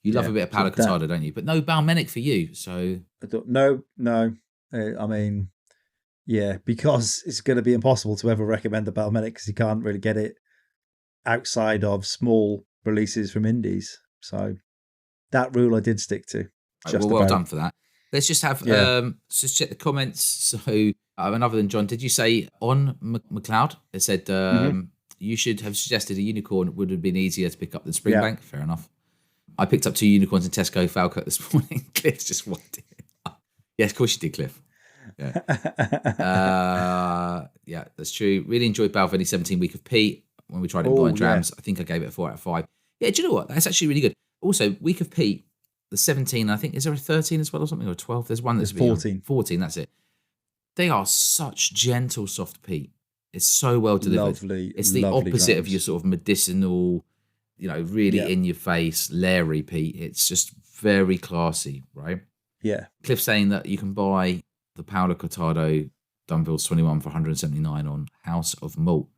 You love a bit of Palo Cortado, don't you? But no Balmenic for you. So no. I mean, because it's going to be impossible to ever recommend the Balmenic because you can't really get it outside of small releases from indies. So that rule I did stick to. Well done for that. Let's just have just check the comments. So other than John, did you say on McLeod? It said you should have suggested a unicorn would have been easier to pick up than Springbank. Yeah. Fair enough. I picked up 2 unicorns in Tesco Falkirk this morning. Cliff's just wanted it. Yes, of course you did, Cliff. Yeah, that's true. Really enjoyed Balvenie 17 Week of Peat when we tried it in blind drams. I think I gave it a 4 out of 5. Yeah, do you know what? That's actually really good. Also, Week of Peat, the 17, I think, is there a 13 as well or something, or a 12? There's one that's 14. 14, that's it. They are such gentle, soft peat. It's so well delivered. Lovely. It's the opposite of your sort of medicinal, really in your face, leery peat. It's just very classy, right? Yeah. Cliff saying that you can buy the Paolo Cortado Dunville's 21 for 179 on House of Malt.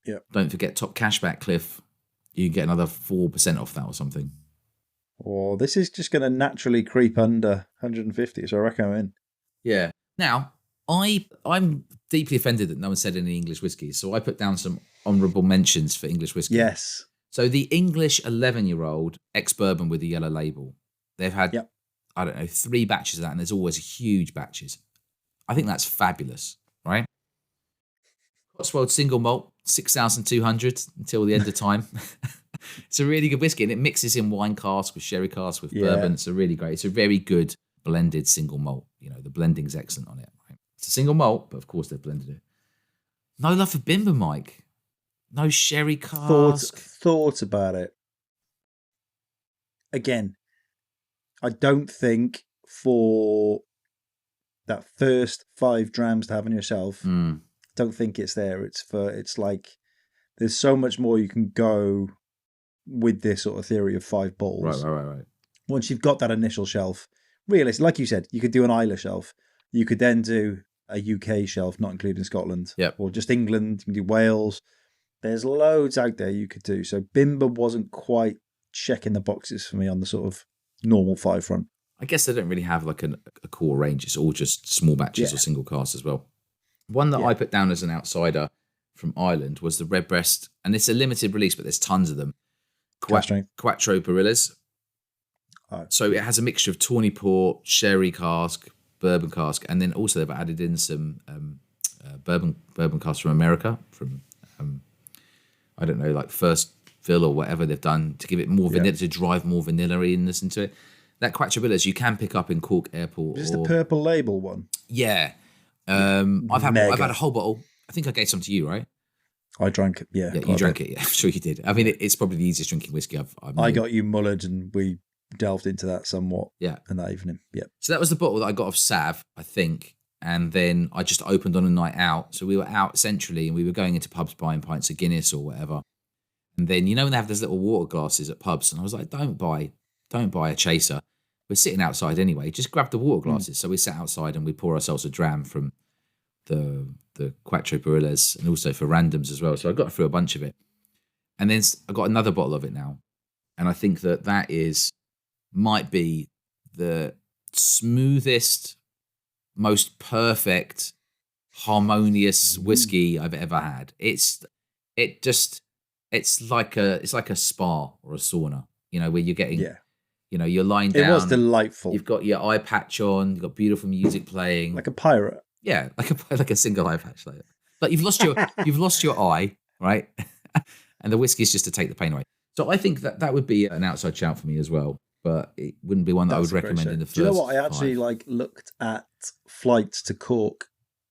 Yeah. Don't forget top cashback, Cliff. You can get another 4% off that or something. Oh, this is just going to naturally creep under 150, so I reckon I'm in. Yeah. Now, I'm deeply offended that no one said any English whiskies, so I put down some honourable mentions for English whiskey. Yes. So the English 11-year-old ex-bourbon with the yellow label, they've had, I don't know, 3 batches of that, and there's always huge batches. I think that's fabulous, right? Cotswold single malt, 6,200 until the end of time. It's a really good whiskey, and it mixes in wine cask with sherry cask with bourbon. It's a really great. It's a very good blended single malt. You know, the blending's excellent on it. Right? It's a single malt, but of course they've blended it. No love for Bimber, Mike. No sherry cask. Thought about it. Again, I don't think for that first 5 drams to have on yourself, don't think it's there. It's like there's so much more you can go with this sort of theory of 5 bottles. Right. Once you've got that initial shelf, realistically, like you said, you could do an Islay shelf. You could then do a UK shelf, not including Scotland. Yep. Or just England. You can do Wales. There's loads out there you could do. So Bimber wasn't quite checking the boxes for me on the sort of normal 5 front. I guess they don't really have like a core range. It's all just small batches or single casks as well. One that I put down as an outsider from Ireland was the Redbreast, and it's a limited release, but there's tons of them. Quattro Barillas. So it has a mixture of tawny port, sherry cask, bourbon cask, and then also they've added in some bourbon cask from America, from I don't know, like First Fill or whatever they've done to give it more vanilla, to drive more vanilla-iness into it. That Quattro Barillas you can pick up in Cork Airport. Is this the purple label one? Yeah. I've had a whole bottle. I think I gave some to you, right? I drank it, yeah. Yeah, you drank it, yeah. I'm sure you did. I mean, it's probably the easiest drinking whiskey I've made. I got you mullered and we delved into that somewhat in that evening. Yeah. So that was the bottle that I got of Sav, I think. And then I just opened on a night out. So we were out centrally and we were going into pubs buying pints of Guinness or whatever. And then, you know, when they have those little water glasses at pubs, and I was like, don't buy a chaser. We're sitting outside anyway. Just grab the water glasses. So we sat outside and we pour ourselves a dram from the Quattro Barillas and also for randoms as well. So I got through a bunch of it. And then I got another bottle of it now. And I think that might be the smoothest, most perfect, harmonious whiskey I've ever had. It's like a spa or a sauna, you know, where you're getting, you know, you're lying down. It was delightful. You've got your eye patch on, you've got beautiful music playing. Like a pirate. Yeah, like a single eye patch. Like you've lost your eye, right? And the whiskey is just to take the pain away. So I think that would be an outside shout for me as well, but it wouldn't be one that I would recommend in the first. Do you know what? I actually looked at flights to Cork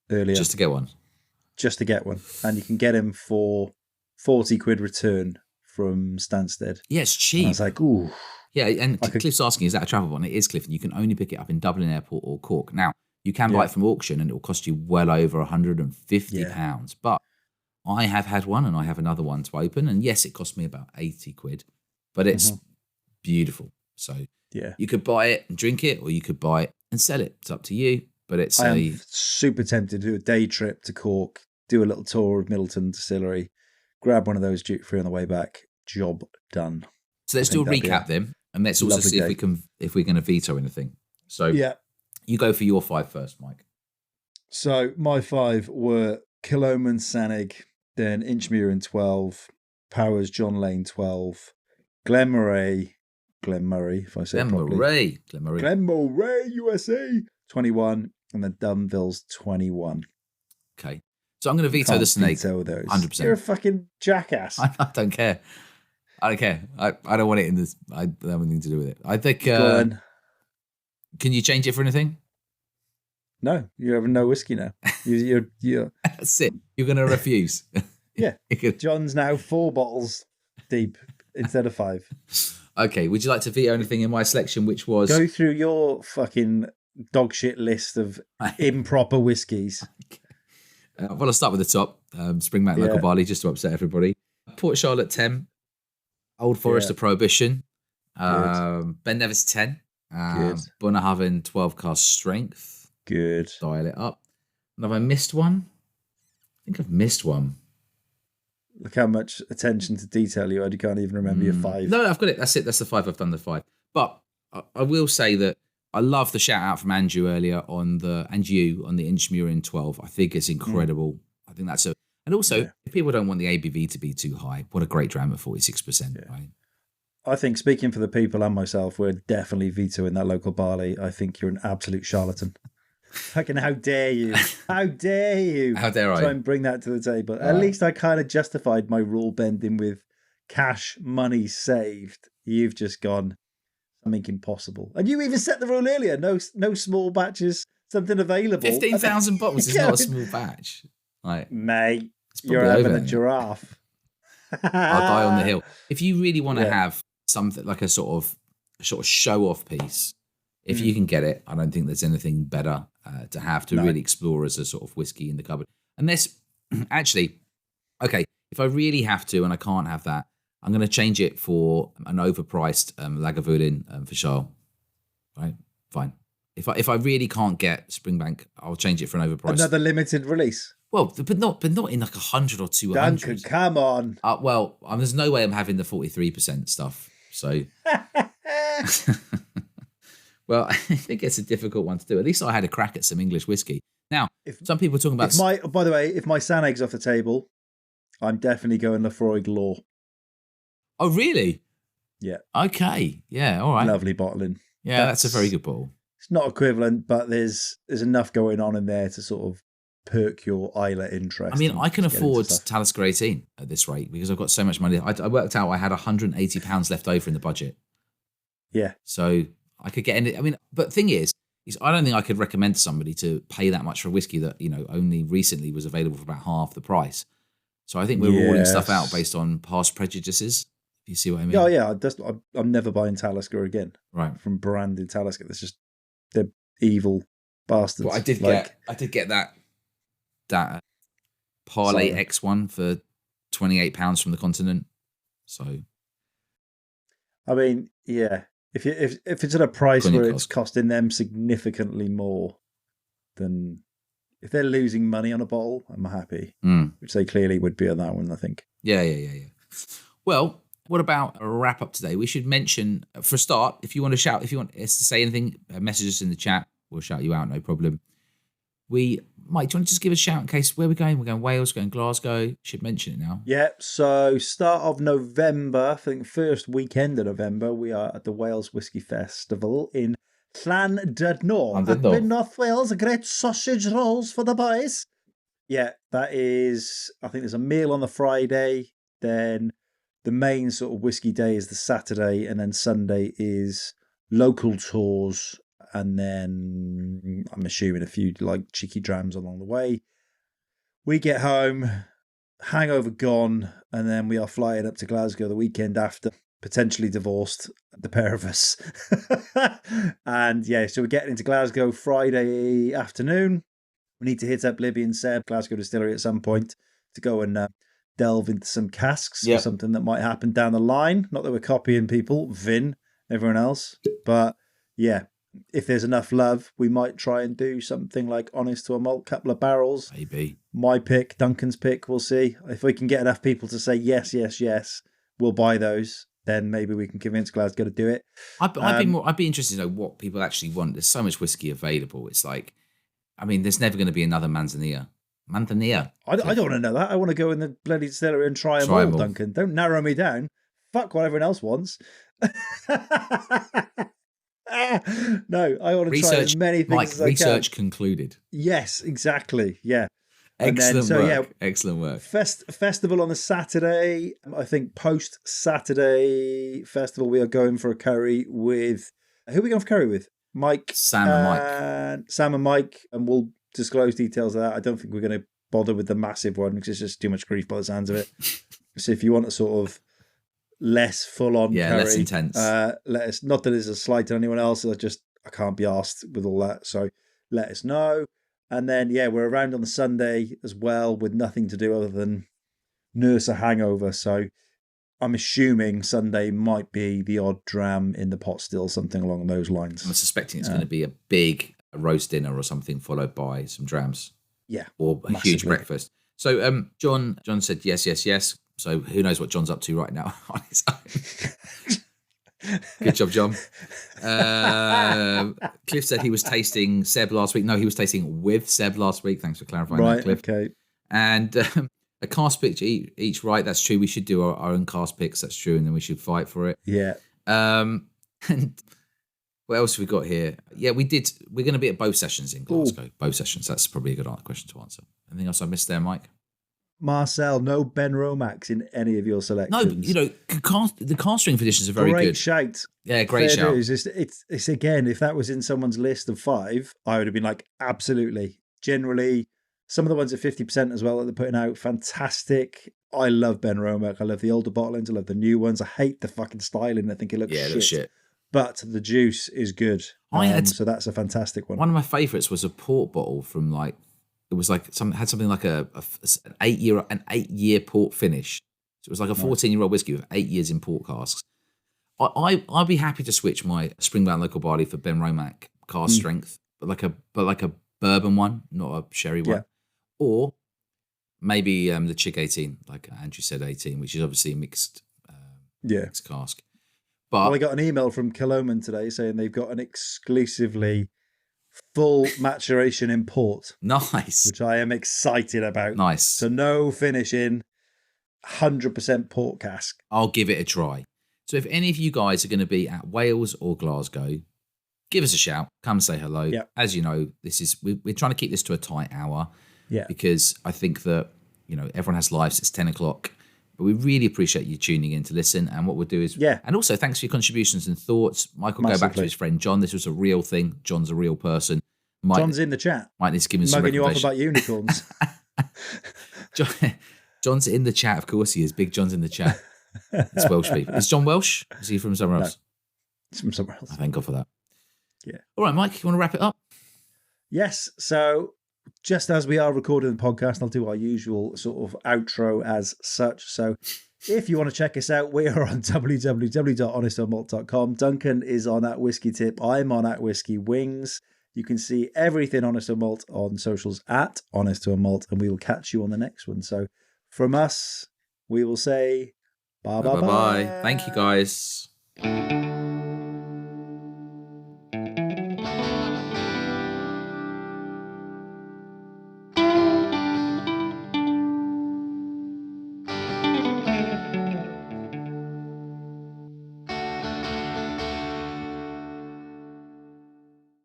earlier. Just to get one. And you can get him for 40 quid return from Stansted. Yeah, it's cheap. And I was like, ooh. Yeah, and Cliff's asking, is that a travel one? It is, Cliff, and you can only pick it up in Dublin Airport or Cork. Now, you can buy it from auction and it will cost you well over £150. But I have had one and I have another one to open. And yes, it cost me about 80 quid, but it's beautiful. So you could buy it and drink it, or you could buy it and sell it. It's up to you. But I'm super tempted to do a day trip to Cork, do a little tour of Middleton Distillery, grab one of those Duke Free on the way back. Job done. So let's do a recap then. And let's also see if we're going to veto anything. So you go for your 5 first, Mike. So my 5 were Killoman Sanig, then Inchmere in 12, Powers John Lane 12, Glenmurray, if I say it properly. Glenmurray, USA 21, and then Dunville's 21. Okay. So I'm going to veto the snake. Veto those. 100%. You're a fucking jackass. I don't care. I don't want it in this. I don't have anything to do with it. I think. Go on. Can you change it for anything? No, you're having no whiskey now. You're That's it. You're going to refuse. Yeah. John's now 4 bottles deep instead of 5. Okay. Would you like to veto anything in my selection, which was... Go through your fucking dog shit list of improper whiskies. Well, I'll start with the top. Springbank Local Barley, just to upset everybody. Port Charlotte 10. Old Forester Prohibition. Ben Nevis 10. Good. Bunnahabhain 12 cast strength. Good. Dial it up. And have I missed one? I think I've missed one. Look how much attention to detail you had. You can't even remember your 5. No, I've got it. That's it. That's the 5. I've done the 5. But I will say that I love the shout out from Andrew earlier on the Inchmurian 12. I think it's incredible. I think that's and also if people don't want the ABV to be too high, what a great dram at 46%, right? I think, speaking for the people and myself, we're definitely vetoing that local barley. I think you're an absolute charlatan. Fucking how dare you? How dare you? How dare I? Try and bring that to the table. At least I kind of justified my rule bending with cash money saved. You've just gone something impossible. And you even set the rule earlier. No small batches, something available. 15,000 bottles is not a small batch. Like, mate, you're having a giraffe. I'll die on the hill. If you really want to have something like a sort of show off piece, if you can get it, I don't think there's anything better to have to really explore as a sort of whiskey in the cupboard. Unless, actually, okay, if I really have to and I can't have that, I'm going to change it for an overpriced Lagavulin for Charles. Right? Fine. If I really can't get Springbank, I'll change it for an overpriced. Another limited release. Well, but not in like 100 or 200. Duncan, come on. There's no way I'm having the 43% stuff. So, well, I think it's a difficult one to do. At least I had a crack at some English whiskey. Now, some people are talking about... By the way, if my Saneg's off the table, I'm definitely going Lafroig Law. Oh, really? Yeah. Okay. Yeah, all right. Lovely bottling. Yeah, that's a very good bottle. It's not equivalent, but there's enough going on in there to sort of perk your Isla interest. I mean, I can afford Talisker 18 at this rate because I've got so much money. I worked out I had £180 left over in the budget. Yeah. So I could get in. I mean, but the thing is I don't think I could recommend to somebody to pay that much for a whiskey that, only recently was available for about half the price. So I think we're ruling stuff out based on past prejudices. If you see what I mean? Oh, yeah. I'm never buying Talisker again. Right. From branded Talisker. They're evil bastards. Well, I did get that Parlay X1 for £28 from the continent. So, I mean, yeah, if it's at a price where it's costing them significantly more than if they're losing money on a bottle, I'm happy, which they clearly would be on that one, I think. Yeah. Well, what about a wrap up today? We should mention, for a start, if you want us to say anything, message us in the chat. We'll shout you out, no problem. Mike, do you want to just give a shout in case where we're going? We're going Wales, going Glasgow. Should mention it now. Yeah, so start of November, I think first weekend of November, we are at the Wales Whisky Festival in Llandudno. Up in North Wales, a great sausage rolls for the boys. Yeah, that is, I think there's a meal on the Friday, then the main sort of whiskey day is the Saturday, and then Sunday is local tours. And then I'm assuming a few like cheeky drams along the way. We get home, hangover gone, and then we are flying up to Glasgow the weekend after, potentially divorced, the pair of us. And yeah, so we're getting into Glasgow Friday afternoon. We need to hit up Libby and Seb, Glasgow Distillery at some point to go and delve into some casks or something that might happen down the line. Not that we're copying people, Vin, everyone else, but yeah. If there's enough love, we might try and do something like Honest to a Malt, couple of barrels. Maybe. My pick, Duncan's pick, we'll see. If we can get enough people to say yes, we'll buy those, then maybe we can convince Glasgow to do it. I'd be interested to know what people actually want. There's so much whiskey available. It's like, I mean, there's never going to be another Manzanilla. I don't want to know that. I want to go in the bloody distillery and try them all, Duncan. Don't narrow me down. Fuck what everyone else wants. No, I want to try as many things as I can. Research concluded. Yes, exactly. Yeah. Excellent work. Festival on the Saturday. I think post-Saturday festival, we are going for a curry with... Who are we going for curry with? Mike. Sam and Mike. And we'll disclose details of that. I don't think we're going to bother with the massive one because it's just too much grief by the sounds of it. So if you want a sort of less full-on curry, less intense. Let us, not that it's a slight to anyone else, I can't be asked with all that, so let us know. And then we're around on the Sunday as well with nothing to do other than nurse a hangover. So I'm assuming Sunday might be the odd dram in the pot still, something along those lines. I'm suspecting it's going to be a big roast dinner or something, followed by some drams. Yeah. Or a huge breakfast. So John said yes, yes, yes. So who knows what John's up to right now on his own. Good job, John. Cliff said he was tasting Seb last week. No, he was tasting with Seb last week. Thanks for clarifying that, Cliff. Okay. And a cast pick each, right? That's true. We should do our own cast picks. That's true. And then we should fight for it. Yeah. And what else have we got here? Yeah, we're going to be at both sessions in Glasgow. Ooh. Both sessions. That's probably a good question to answer. Anything else I missed there, Mike? Marcel, no Ben Romax in any of your selections. No, the cast strength editions are very good. Great shout. Yeah, great shout. It's again, if that was in someone's list of 5, I would have been like, absolutely. Generally, some of the ones at 50% as well that they're putting out, fantastic. I love Ben Romack. I love the older bottlings. I love the new ones. I hate the fucking styling. I think it looks shit. It looks shit. But the juice is good. So that's a fantastic one. One of my favourites was a port bottle from it was like had something like an 8-year port finish. So it was like a 14-year-old whiskey with 8 years in port casks. I'd be happy to switch my Springbound Local Barley for Ben Romack cask strength, but like a bourbon one, not a sherry one. Yeah. Or maybe the Chick 18, like Andrew said, 18, which is obviously a mixed cask. But I got an email from Kiloman today saying they've got an exclusively full maturation in port. Nice. Which I am excited about. Nice. So no finishing, 100% port cask. I'll give it a try. So if any of you guys are going to be at Wales or Glasgow, give us a shout. Come say hello. Yep. As you know, we're trying to keep this to a tight hour. Yeah. Because I think that, everyone has lives. It's 10 o'clock. But we really appreciate you tuning in to listen. And what we'll do is... Yeah. And also, thanks for your contributions and thoughts. Michael, go back to his friend John. This was a real thing. John's a real person. John's in the chat. Might need to give him some mugging you off about unicorns. John's in the chat. Of course he is. Big John's in the chat. It's Welsh people. Is John Welsh? Is he from somewhere else? It's from somewhere else. I thank God for that. Yeah. All right, Mike, you want to wrap it up? Yes. So... just as we are recording the podcast, I'll do our usual sort of outro as such. So if you want to check us out, we are on www.honestonmalt.com. Duncan is on at Whiskey Tip. I'm on at Whiskey Wings. You can see everything Honest to Malt on socials at Honest to Malt, and we will catch you on the next one. So from us, we will say bye. Thank you, guys.